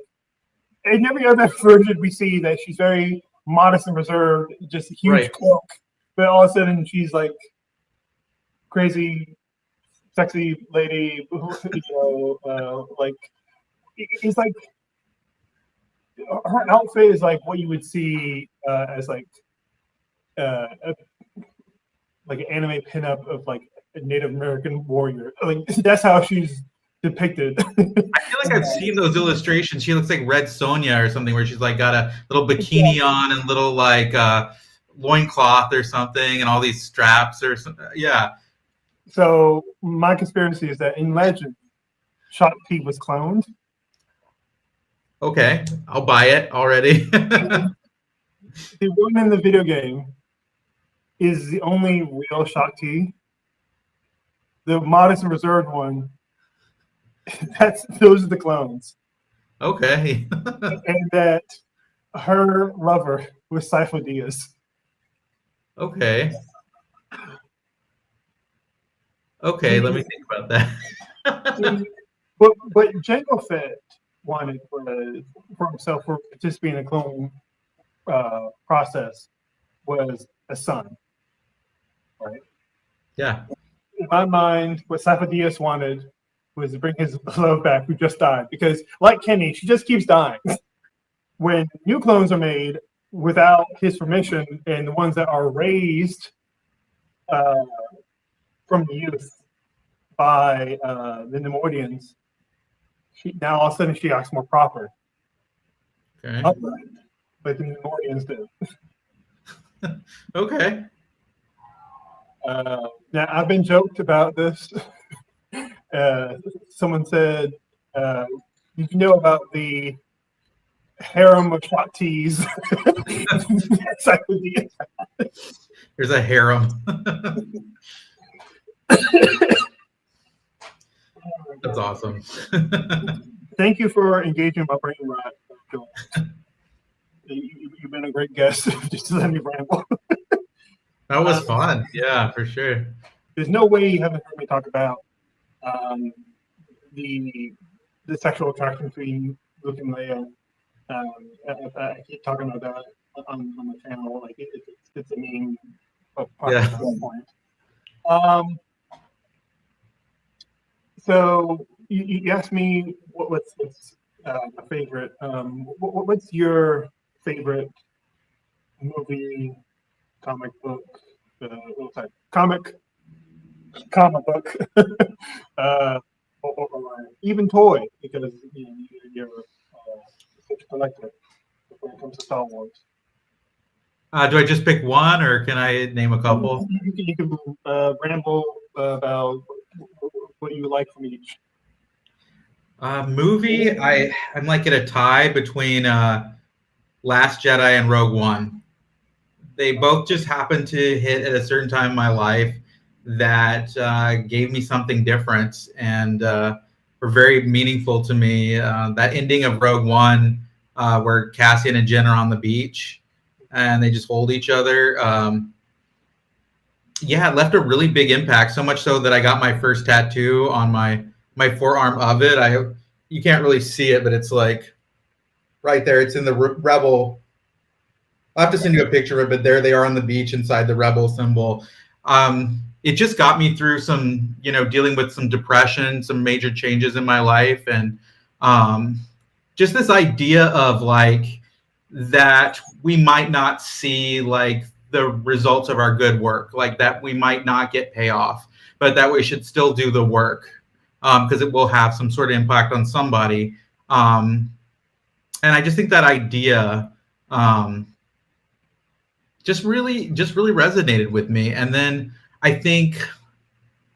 in every other version, we see that she's very modest and reserved, just a huge right. cloak. But all of a sudden, she's like crazy, sexy lady. Like it's like her outfit is like what you would see as uh, a, like an anime pinup of like a Native American warrior. Like that's how she's depicted. I feel like I've seen those illustrations. She looks like Red Sonja or something, where she's like got a little bikini on and little like loincloth or something, and all these straps or something. Yeah. So my conspiracy is that in Legend, Shakti was cloned. Okay, I'll buy it already. The one in the video game is the only real Shakti. The modest and reserved one, those are the clones. Okay. And that her lover was Sifo Dyas. Okay. Okay, let me think about that. What Jango Fett wanted for himself for participating in the clone process was a son, right? Yeah. In my mind, what Sifo Dyas wanted was to bring his love back, who just died. Because, like Kenny, she just keeps dying. When new clones are made without his permission, and the ones that are raised from the youth by the Nemoidians, now all of a sudden she acts more proper. Okay. Upright, but the Nemoidians do. Okay. Now, I've been joked about this. Someone said, "You know about the harem of Shaktis." There's a harem. That's awesome. Thank you for engaging my brain rot. You've been a great guest. Just to let me ramble. That was fun. Yeah, for sure. There's no way you haven't heard me talk about um, the sexual attraction between Luke and Leia. I keep talking about that on the channel. Like it's a meme of Yeah. at that point. So you asked me what's my favorite. What's your favorite movie, comic book, comic book, or even toy? Because you're such a collector when it comes to Star Wars. Do I just pick one, or can I name a couple? You can ramble about what you would like from each. Movie, I'm like at a tie between Last Jedi and Rogue One. They both just happened to hit at a certain time in my life that gave me something different and were very meaningful to me. That ending of Rogue One, where Cassian and Jyn are on the beach and they just hold each other. It left a really big impact, so much so that I got my first tattoo on my forearm of it. You can't really see it, but it's like right there. It's in the Rebel. I'll have to send you a picture of it, but there they are on the beach inside the Rebel symbol. It just got me through some, dealing with some depression, some major changes in my life, and just this idea of like that we might not see like the results of our good work, like that we might not get payoff, but that we should still do the work because it will have some sort of impact on somebody. and I just think that idea um, just really resonated with me. And then I think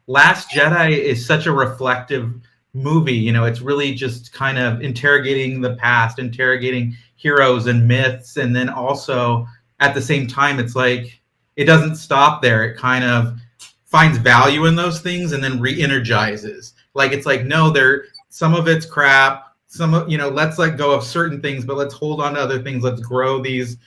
Last Jedi is such a reflective movie. You know, it's really just kind of interrogating the past, interrogating heroes and myths, and then also at the same time, it's like it doesn't stop there. It kind of finds value in those things and then re-energizes. Like it's like no, there some of it's crap. Some of let's let go of certain things, but let's hold on to other things. Let's grow these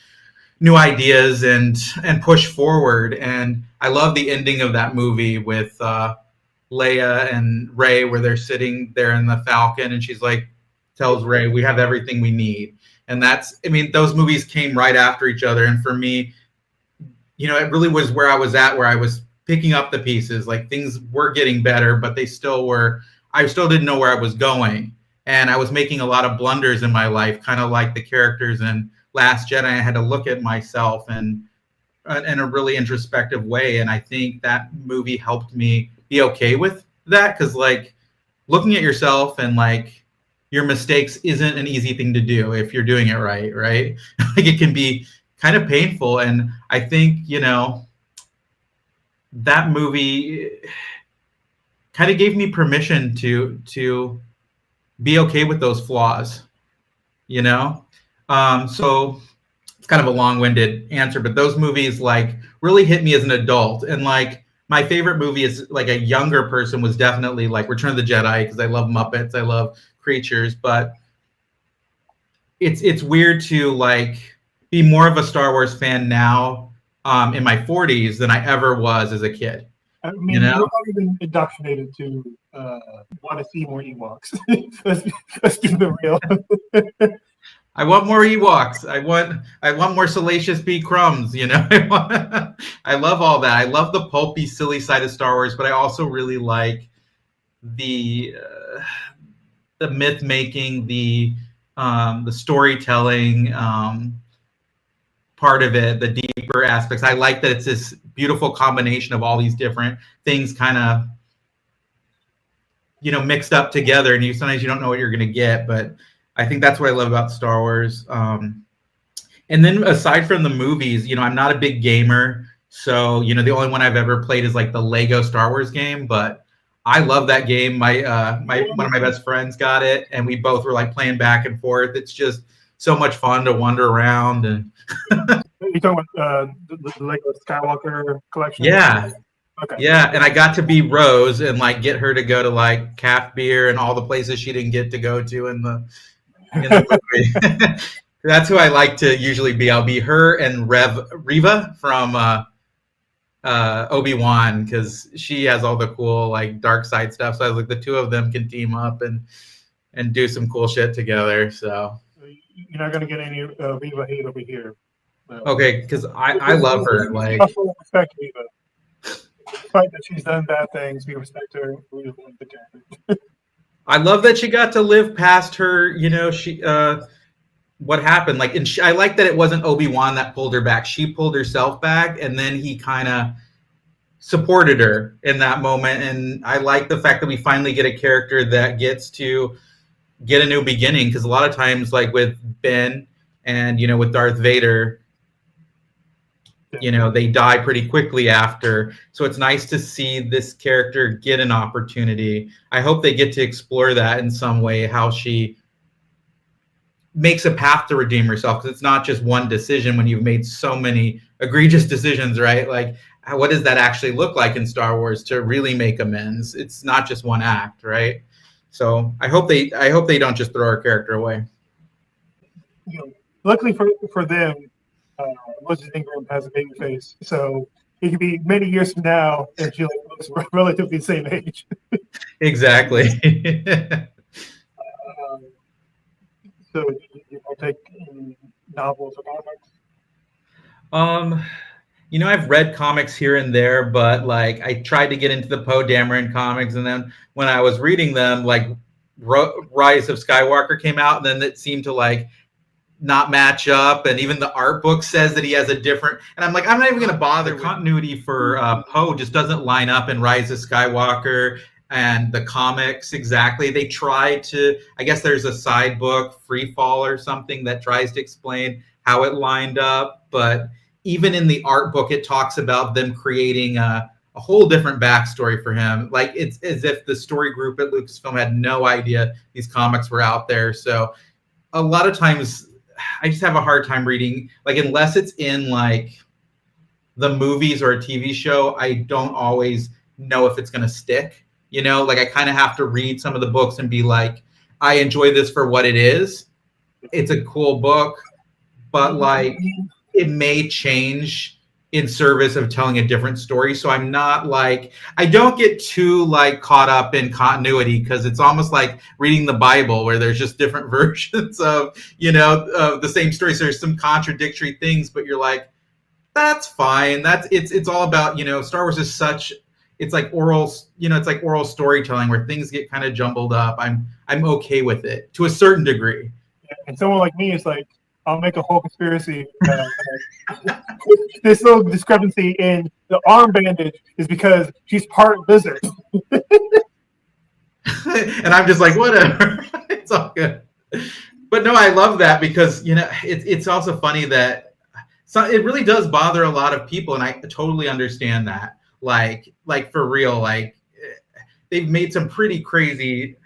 new ideas and push forward. And I love the ending of that movie with Leia and Rey, where they're sitting there in the Falcon, and she's like, tells Rey, "We have everything we need." And I mean, those movies came right after each other, and for me, it really was where I was at, where I was picking up the pieces. Like things were getting better, but they still were. I still didn't know where I was going, and I was making a lot of blunders in my life, kind of like the characters in Last Jedi. I had to look at myself and in a really introspective way, and I think that movie helped me be okay with that, because like looking at yourself and like your mistakes isn't an easy thing to do if you're doing it right. Like it can be kind of painful, and I think that movie kind of gave me permission to be okay with those flaws. So it's kind of a long-winded answer, but those movies like really hit me as an adult. And like my favorite movie is like a younger person was definitely like Return of the Jedi, because I love Muppets, I love creatures, but it's weird to like be more of a Star Wars fan now in my 40s than I ever was as a kid. I mean, you've already been indoctrinated to want to see more Ewoks. let's do the real. I want more Ewoks. I want more Salacious B. Crumbs. I love all that. I love the pulpy, silly side of Star Wars, but I also really like the myth making, the storytelling part of it, the deeper aspects. I like that it's this beautiful combination of all these different things, kind of mixed up together, and sometimes you don't know what you're going to get, but I think that's what I love about Star Wars. And then aside from the movies, I'm not a big gamer. So, the only one I've ever played is like the Lego Star Wars game, but I love that game. One of my best friends got it, and we both were like playing back and forth. It's just so much fun to wander around. And you talking about the Lego Skywalker collection? Yeah. Okay. Yeah, and I got to be Rose and like get her to go to like Calf Beer and all the places she didn't get to go to in the movie. That's who I like to usually be. I'll be her and Reva from Obi-Wan, because she has all the cool like dark side stuff. So I was like, the two of them can team up and do some cool shit together. So you're not gonna get any Reva hate over here. No. Okay, because I love her. Like, respect Reva. Despite that she's done bad things, we respect her. We love the character. I love that she got to live past her. She what happened. Like, and I like that it wasn't Obi-Wan that pulled her back. She pulled herself back, and then he kind of supported her in that moment. And I like the fact that we finally get a character that gets to get a new beginning, because a lot of times, like with Ben and with Darth Vader, they die pretty quickly after. So it's nice to see this character get an opportunity. I hope they get to explore that in some way, how she makes a path to redeem herself, because it's not just one decision when you've made so many egregious decisions, right? Like, what does that actually look like in Star Wars to really make amends? It's not just one act, right? So I hope they don't just throw her character away. Luckily for them, Moses Ingram has a baby face, so it could be many years from now and she looks relatively the same age. Exactly. So you take novels or comics? I've read comics here and there, but like I tried to get into the Poe Dameron comics, and then when I was reading them, like Rise of Skywalker came out, and then it seemed to like not match up, and even the art book says that he has a different, and I'm like, I'm not even going to bother. The continuity for Poe just doesn't line up in Rise of Skywalker, and the comics exactly. They try to, I guess there's a side book, Free Fall or something, that tries to explain how it lined up. But even in the art book, it talks about them creating a whole different backstory for him. Like, it's as if the story group at Lucasfilm had no idea these comics were out there. So a lot of times I just have a hard time reading, like, unless it's in like the movies or a TV show, I don't always know if it's going to stick. You know, like I kind of have to read some of the books and be like, I enjoy this for what it is. It's a cool book, but like it may change in service of telling a different story. So I'm not like, I don't get too like caught up in continuity, because it's almost like reading the Bible where there's just different versions of, you know, of the same story. So there's some contradictory things, but you're like, that's fine. It's all about, you know, Star Wars is such, it's like oral, you know, it's like oral storytelling where things get kind of jumbled up. I'm okay with it to a certain degree. And someone like me is like, I'll make a whole conspiracy. This little discrepancy in the arm bandage is because she's part lizard. And I'm just like, whatever. It's all good. But no, I love that, because, you know, it's also funny that it really does bother a lot of people, and I totally understand that. Like for real, like they've made some pretty crazy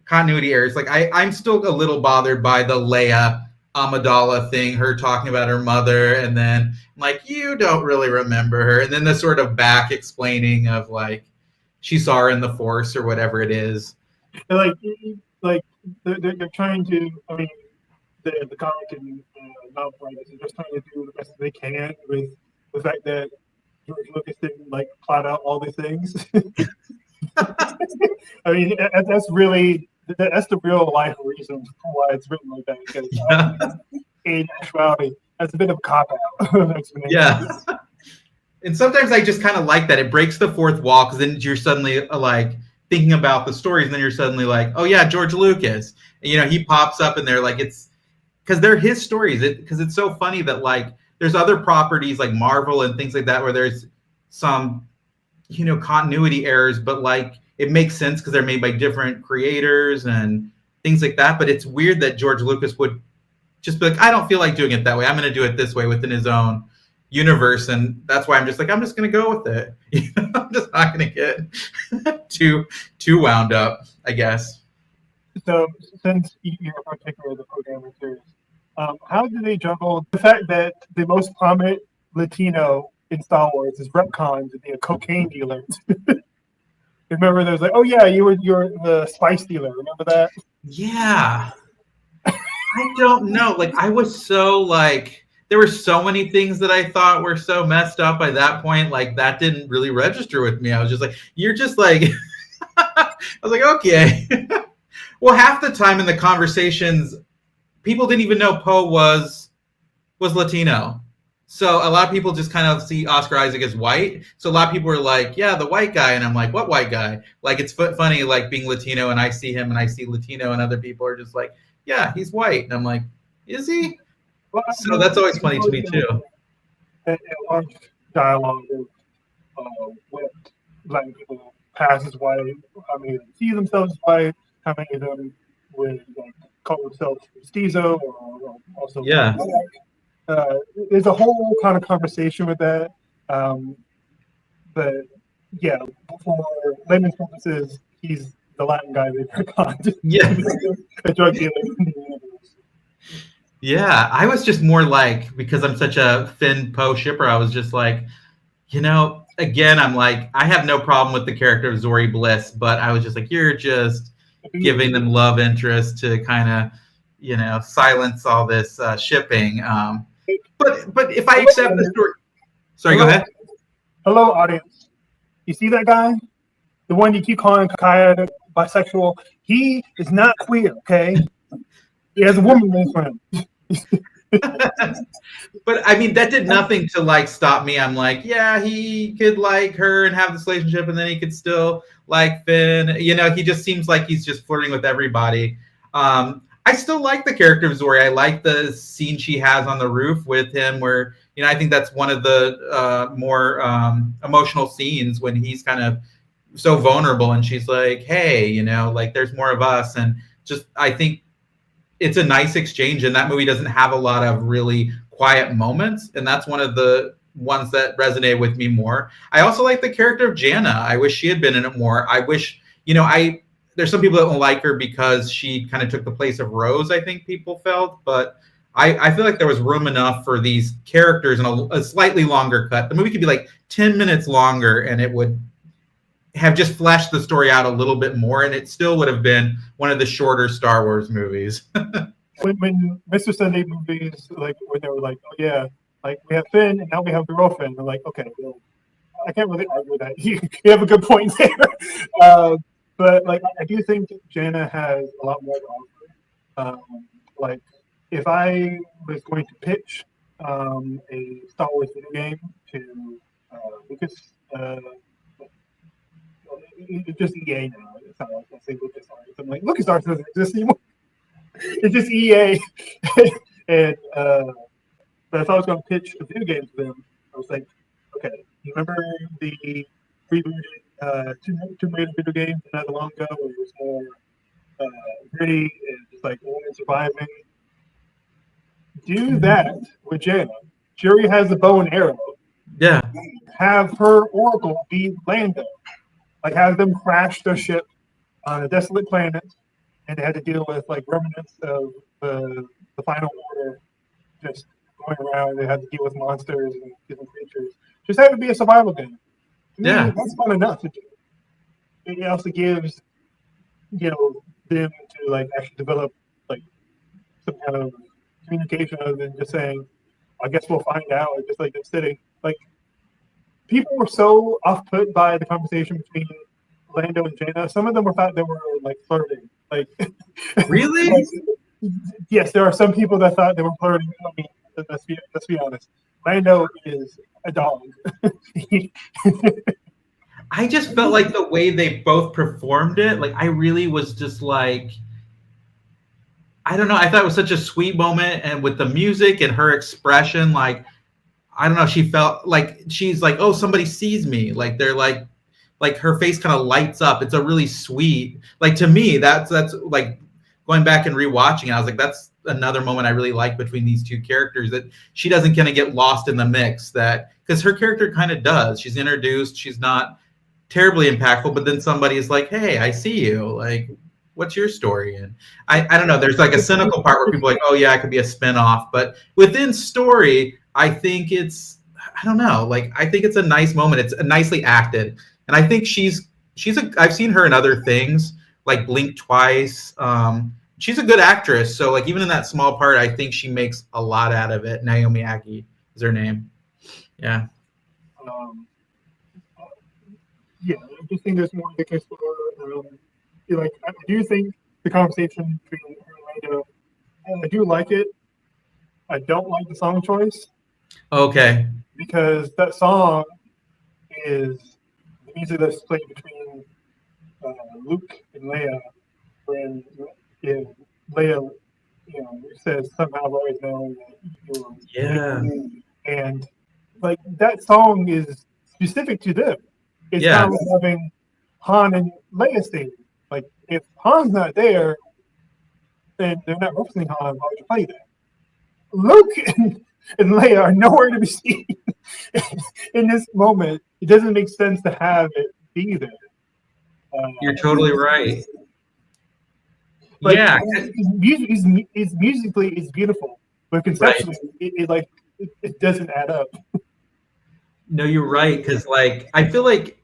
continuity errors. Like I'm still a little bothered by the Leia Amidala thing, her talking about her mother, and then like, you don't really remember her, and then the sort of back explaining of like she saw her in the Force or whatever it is. Like they're trying to. I mean, the comic and novel writers are just trying to do the best they can with the fact that George Lucas didn't like plot out all these things. I mean, that's the real life reason why it's written like that. Because in actuality, that's a bit of a cop out. Yeah. And sometimes I just kind of like that. It breaks the fourth wall, because then you're suddenly like thinking about the stories, and then you're suddenly like, oh yeah, George Lucas. And, you know, he pops up in there, like, it's because they're his stories. Because it's so funny that like there's other properties like Marvel and things like that where there's some, you know, continuity errors, but like it makes sense because they're made by different creators and things like that. But it's weird that George Lucas would just be like, I don't feel like doing it that way. I'm going to do it this way within his own universe. And that's why I'm just like, I'm just going to go with it. You know, I'm just not going to get too wound up, I guess. So since you're a particular of the programming series, how do they juggle the fact that the most prominent Latino in Star Wars is retconned to be a cocaine dealer? Remember, there's like, oh yeah, you're the spice dealer. Remember that? Yeah. I don't know. Like, I was so like, there were so many things that I thought were so messed up by that point. Like, that didn't really register with me. I was just like, you're just like, I was like, okay. Well, half the time in the conversations, people didn't even know Poe was Latino. So a lot of people just kind of see Oscar Isaac as white. So a lot of people were like, yeah, the white guy. And I'm like, what white guy? Like, it's funny, like being Latino, and I see him and I see Latino, and other people are just like, yeah, he's white. And I'm like, is he? Well, so that's always funny to me too. A large dialogue of what Black people pass as white, how many of them see themselves as white, how many of them would like call themselves mestizo or also yeah. There's a whole kind of conversation with that, but yeah, for layman's purposes, he's the Latin guy they retconned. Yeah, a drug dealer. Yeah, I was just more like, because I'm such a Finn Poe shipper, I was just like, you know, again, I'm like, I have no problem with the character of Zori Bliss, but I was just like, you're just giving them love interest to kind of, you know, silence all this shipping. But if I accept the story, sorry, go ahead. Hello, audience. You see that guy? The one you keep calling Kaya bisexual? He is not queer, okay? He has a woman named for him. But I mean, that did nothing to like stop me. I'm like, yeah, he could like her and have this relationship, and then he could still like Finn. You know, he just seems like he's just flirting with everybody. I still like the character of Zori. I like the scene she has on the roof with him, where, you know, I think that's one of the more emotional scenes when he's kind of so vulnerable, and she's like, hey, you know, like there's more of us. And just, I think it's a nice exchange, and that movie doesn't have a lot of really quiet moments, and that's one of the ones that resonated with me more. I also like the character of Jana. I wish she had been in it more. I wish, you know, there's some people that don't like her because she kind of took the place of Rose, I think people felt, but I feel like there was room enough for these characters in a slightly longer cut. The movie could be like 10 minutes longer, and it would have just fleshed the story out a little bit more, and it still would have been one of the shorter Star Wars movies. when Mr. Sunday movies, like when they were like, oh yeah, like we have Finn and now we have the girlfriend. They're like, okay, well, I can't really argue with that. You have a good point there. But like I do think Jana has a lot more to offer. Like if I was going to pitch a Star Wars video game to Lucas, it's just EA now. It's not like I say LucasArts. I'm like LucasArts doesn't exist anymore. It's just EA. And but if I was going to pitch a video game to them, I was like, okay, you remember the rebooted Tomb Raider video game not long ago, where it was more gritty and just like women surviving? Do that with Jana. She already has a bow and arrow. Yeah. Have her Oracle be Lando. Like have them crash their ship on a desolate planet, and they had to deal with like remnants of the Final Order just going around. They had to deal with monsters and different creatures. Just have it be a survival game. To me, that's fun enough to do. It also gives, you know, them to like actually develop like some kind of communication other than just saying, I guess we'll find out, or just like them sitting. Like people were so off put by the conversation between Lando and Jana. Some of them thought they were like flirting. Like really? Like, yes, there are some people that thought they were flirting. I mean, let's be honest. Lando is a dog. I just felt like the way they both performed it, like I really was just like, I don't know. I thought it was such a sweet moment, and with the music and her expression, like, I don't know. She felt like she's like, oh, somebody sees me. Like they're like her face kind of lights up. It's a really sweet, like to me, that's like going back and rewatching it. I was like, that's another moment I really like between these two characters, that she doesn't kind of get lost in the mix, that because her character kind of does. She's introduced. She's not terribly impactful, but then somebody is like, hey, I see you. Like, what's your story? And I don't know. There's like a cynical part where people are like, oh yeah, it could be a spinoff, but within story, I think it's, I don't know. Like, I think it's a nice moment. It's nicely acted. And I think I've seen her in other things like Blink Twice. She's a good actress. So like even in that small part, I think she makes a lot out of it. Naomi Ackie is her name. Yeah. Yeah, I just think there's more to explore. Like I do think the conversation between her and Lando, I do like it. I don't like the song choice. Okay. Because that song is the music that's played between Luke and Leia, when Leia, you know, says somehow I've always known that you're and like that song is specific to them. It's kind of like having Han and Leia sing. Like if Han's not there, then they're not representing Han. Why would you play that? Luke and Leia are nowhere to be seen in this moment. It doesn't make sense to have it be there. You're totally right. Like, yeah, it's musically it's beautiful, but conceptually it doesn't add up. No, you're right, because like I feel like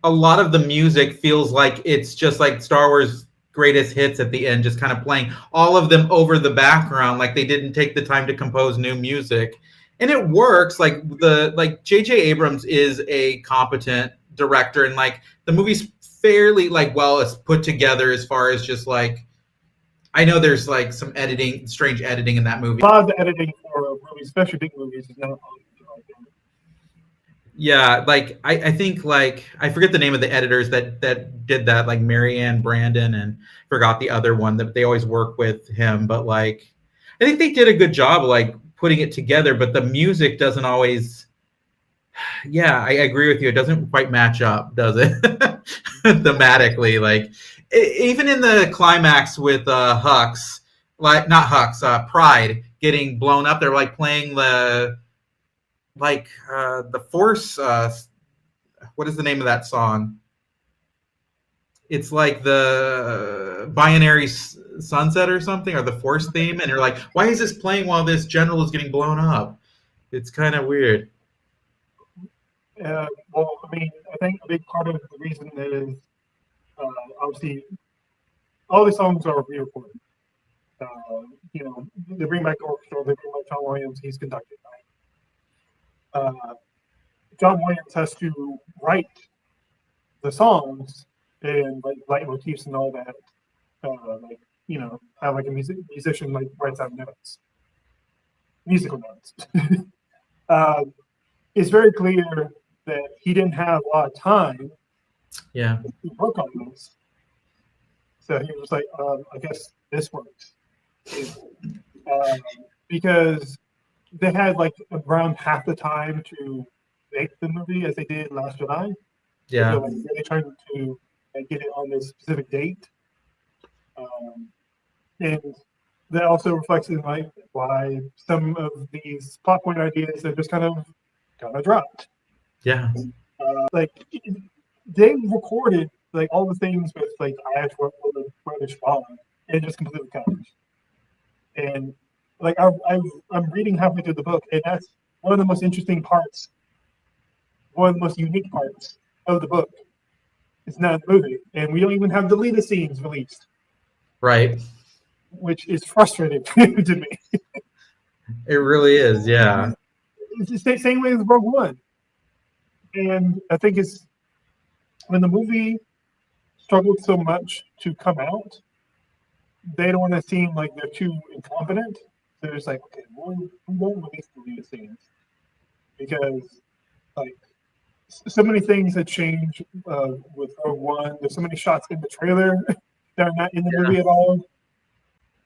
a lot of the music feels like it's just like Star Wars greatest hits at the end, just kind of playing all of them over the background, like they didn't take the time to compose new music. And it works. Like J.J. Abrams is a competent director, and like the movie's fairly like well it's put together as far as just like, I know there's like some strange editing in that movie. A lot of the editing for movies, especially big movies, is not. Yeah, like I think like I forget the name of the editors that did that, like Marianne Brandon, and forgot the other one that they always work with him. But like I think they did a good job like putting it together, but the music doesn't always Yeah, I agree with you. It doesn't quite match up, does it? Thematically, like even in the climax with Hux, like not Hux, Pride getting blown up. They're like playing the Force. What is the name of that song? It's like the binary sunset or something, or the Force theme, and you're like, why is this playing while this general is getting blown up? It's kind of weird. Well, I mean, I think a big part of the reason is obviously all the songs are re-recorded. They bring back the orchestra, they bring back John Williams, he's conducting. Uh, John Williams has to write the songs and like leitmotifs and all that. Have like a musician like writes out notes, musical notes. It's very clear that he didn't have a lot of time Yeah. to work on this. So he was like, I guess this works. Because they had like around half the time to make the movie as they did Last Jedi. Yeah. So, like, really trying to get it on this specific date. And that also reflects in like why some of these plot point ideas are just kind of dropped. Yeah. Like they recorded like all the things with like I British Spawn and just completely cut. And like I'm reading halfway through the book, and that's one of the most interesting parts, one of the most unique parts of the book. It's not a movie, and we don't even have deleted scenes released. Right. Which is frustrating to me. It really is, yeah. It's the same way as Rogue One. And I think it's when the movie struggled so much to come out, they don't want to seem like they're too incompetent. So they're just like, okay, we won't release deleted scenes. Because, like, so many things had changed with Rogue One. There's so many shots in the trailer that are not in the movie at all.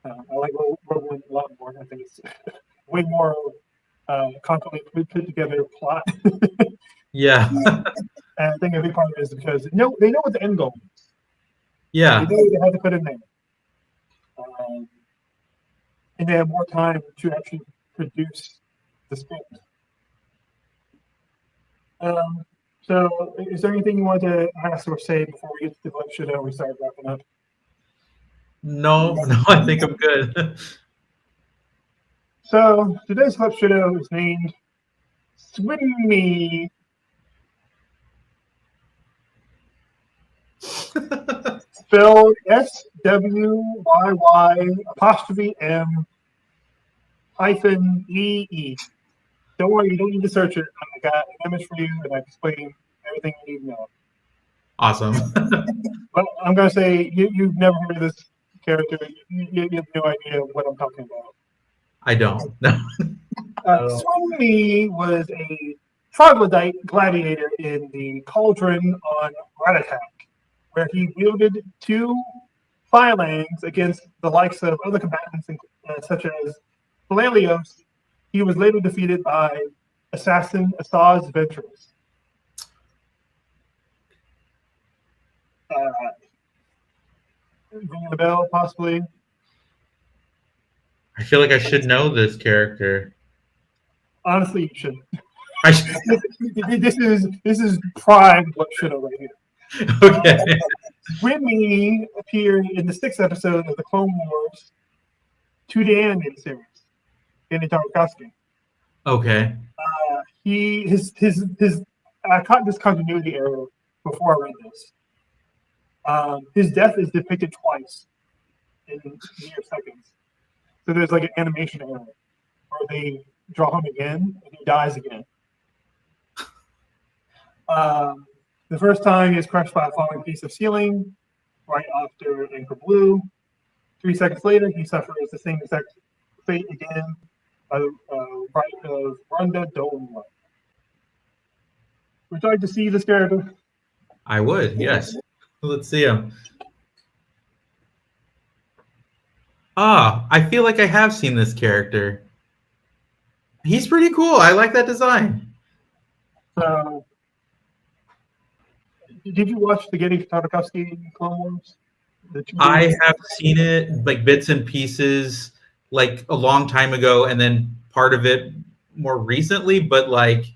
I like Rogue One a lot more. I think it's way more concretely put together plot. Yeah. And I think a big part of it is because they know what the end goal is. Yeah. They know what they have to put in there. And they have more time to actually produce the script. So, is there anything you want to ask or say before we get to the lecture and we start wrapping up? No, I think I'm good. So, today's clip show is named Swim Me. Spelled SWYY''M-EE. Don't worry, you don't need to search it. I got an image for you and I explain everything you need to know. Awesome. But I'm going to say you've never heard of this character. You have no idea what I'm talking about. I don't. Swim Me was a troglodyte gladiator in the Cauldron on Ratatak, where he wielded two phalanx against the likes of other combatants, such as Valerios. He was later defeated by assassin Asaz Ventress. Ringing a bell, possibly. I feel like I should know this character. Honestly, you shouldn't. I should. This is prime what should have right here. Okay. Remy appeared in the 6th episode of the Clone Wars 2D animated series in Tarkovsky. Okay. I caught this continuity error before I read this. His death is depicted twice in mere seconds. So there's like an animation error where they draw him again and he dies again. The first time he is crushed by a falling piece of ceiling right after Anchor Blue. 3 seconds later, he suffers the same exact fate again by the right of Runda Dolan. Would you like to see this character? I would, yes. Let's see him. I feel like I have seen this character. He's pretty cool. I like that design. So, did you watch the Getty Tartakovsky Clone Wars? I have seen it like bits and pieces, like a long time ago, and then part of it more recently. But like,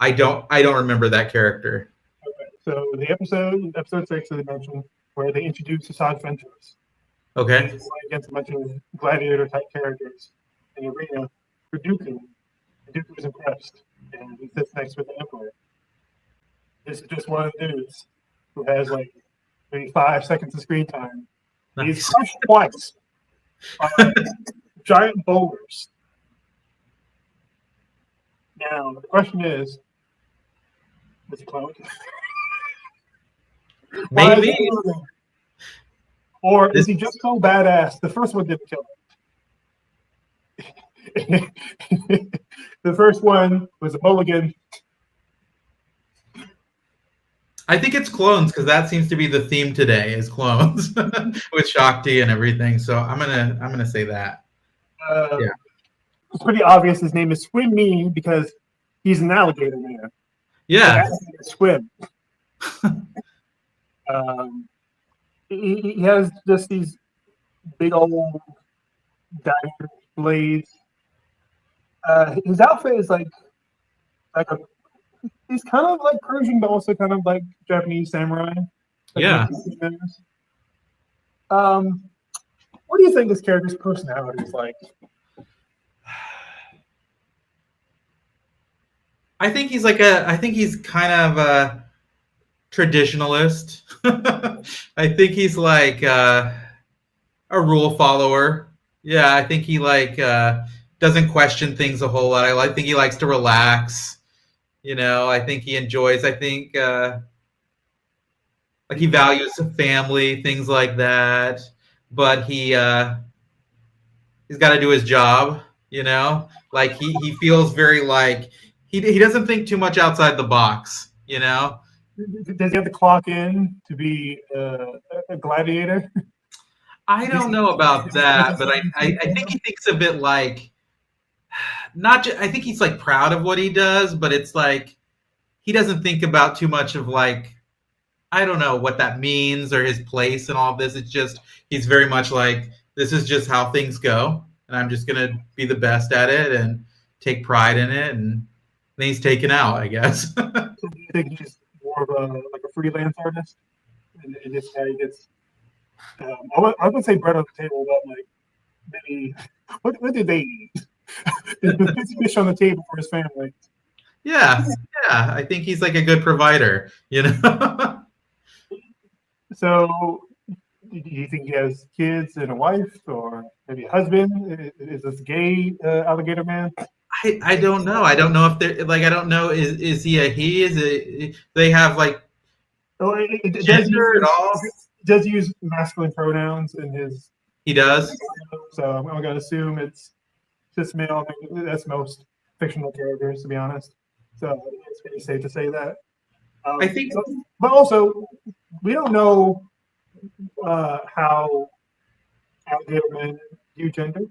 I don't remember that character. Okay. So the episode 6, as I mentioned, where they introduce Assad Ventress. Okay. He's playing against a bunch of gladiator type characters in the arena for Dooku. Dooku is impressed, and he sits next with the Emperor. This is just one of the dudes who has like maybe 5 seconds of screen time. He's Nice. crushed twice by giant boulders. Now the question is he Klaud? Maybe. Or is he just so badass? The first one didn't kill him. The first one was a mulligan. I think it's clones because that seems to be the theme today is clones with Shakti and everything. So I'm gonna say that. Yeah. It's pretty obvious his name is Swim Me because he's an alligator man. Yeah. Swim. He has just these big old dagger blades. His outfit is like a. He's kind of like Persian, but also kind of like Japanese samurai. Yeah. What do you think this character's personality is like? I think he's kind of a traditionalist. I think he's like a rule follower. Yeah, I think he like doesn't question things a whole lot. I think he likes to relax. I think he enjoys. I think like he values family, things like that. But he's got to do his job. Like he feels very like he doesn't think too much outside the box. Does he have to clock in to be a gladiator? I don't know about that, but I think he thinks a bit like not just, I think he's like proud of what he does, but it's like he doesn't think about too much of like I don't know what that means or his place and all of this. It's just he's very much like this is just how things go, and I'm just gonna be the best at it and take pride in it, and then he's taken out, I guess. So do you think he's more of a freelance artist, and this guy gets? I would say bread on the table, but like maybe what did they eat? There's fish on the table for his family. Yeah, I think he's like a good provider, So, do you think he has kids and a wife, or maybe a husband? Is this gay alligator man? I don't know. I don't know if they're like. I don't know. Is he a he? Is it? They have like gender at all? Does he use masculine pronouns in his? He does. So I'm going to assume it's cis male. I mean, that's most fictional characters, to be honest. So it's pretty safe to say that. I think, but also we don't know how alligator men view gender.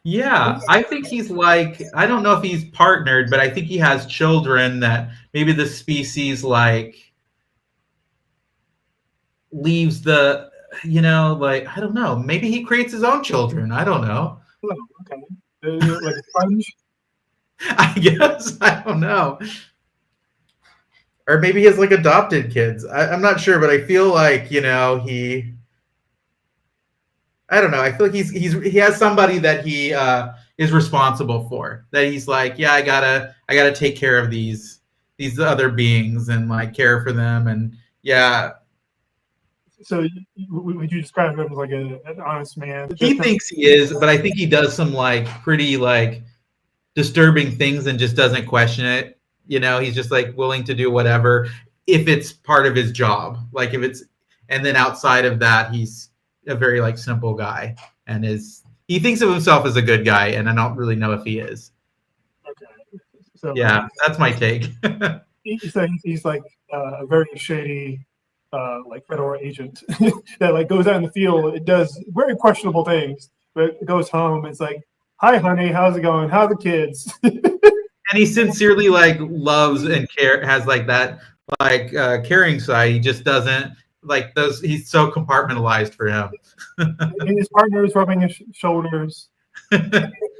Yeah, I think he's like, I don't know if he's partnered, but I think he has children that maybe the species like leaves the, like, I don't know. Maybe he creates his own children. I don't know. Oh, okay. Like a sponge? I guess. I don't know. Or maybe he has like adopted kids. I'm not sure, but I feel like, I don't know. I feel like he has somebody that he is responsible for. That he's like, yeah, I gotta take care of these other beings and like care for them, and yeah. So would you describe him as like an honest man? He thinks he is, but I think he does some like pretty like disturbing things and just doesn't question it. He's just like willing to do whatever if it's part of his job. Like if it's, and then outside of that, he's a very like simple guy and he thinks of himself as a good guy, and I don't really know if he is. Okay. So yeah, that's my take. he's like a very shady like federal agent that like goes out in the field. It does very questionable things, but it goes home. It's like, hi, honey, how's it going? How are the kids? he sincerely like loves and has like that like caring side. He just doesn't like those. He's so compartmentalized for him. And his partner is rubbing his shoulders.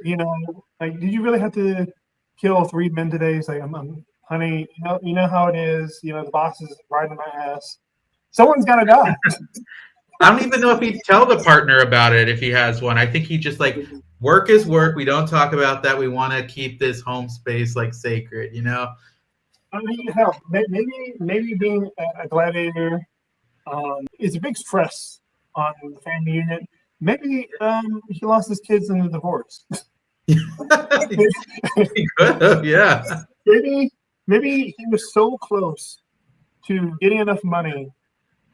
You know, like, did you really have to kill 3 men today? He's like, honey, you know how it is. You know, the boss is riding my ass. Someone's got to die. I don't even know if he'd tell the partner about it if he has one. I think he just like work is work. We don't talk about that. We want to keep this home space like sacred, you know? I mean, hell, maybe being a gladiator is a big stress on the family unit. Maybe he lost his kids in the divorce. He could have, yeah. Maybe he was so close to getting enough money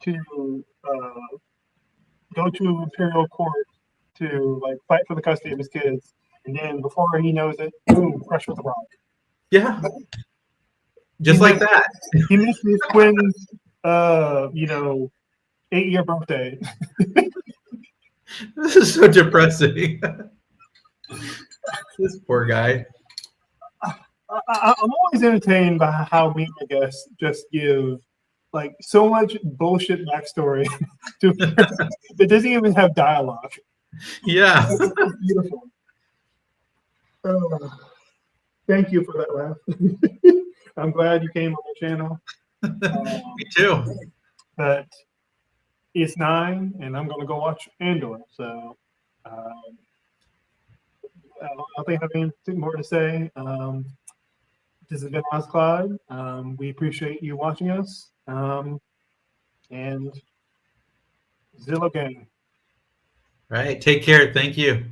to go to imperial court to like fight for the custody of his kids, and then before he knows it, boom, crushed with a rock. Yeah, just like that. He missed his twins, 8-year birthday. This is so depressing. This poor guy. I'm always entertained by how me and my guests just give like so much bullshit backstory to it doesn't even have dialogue. Yeah. It's beautiful. Thank you for that laugh. I'm glad you came on the channel. Me too. But it's 9, and I'm going to go watch Andor. So I don't think I have anything more to say. This has been Klaud. We appreciate you watching us. And Zillow Gang. Right. Take care. Thank you.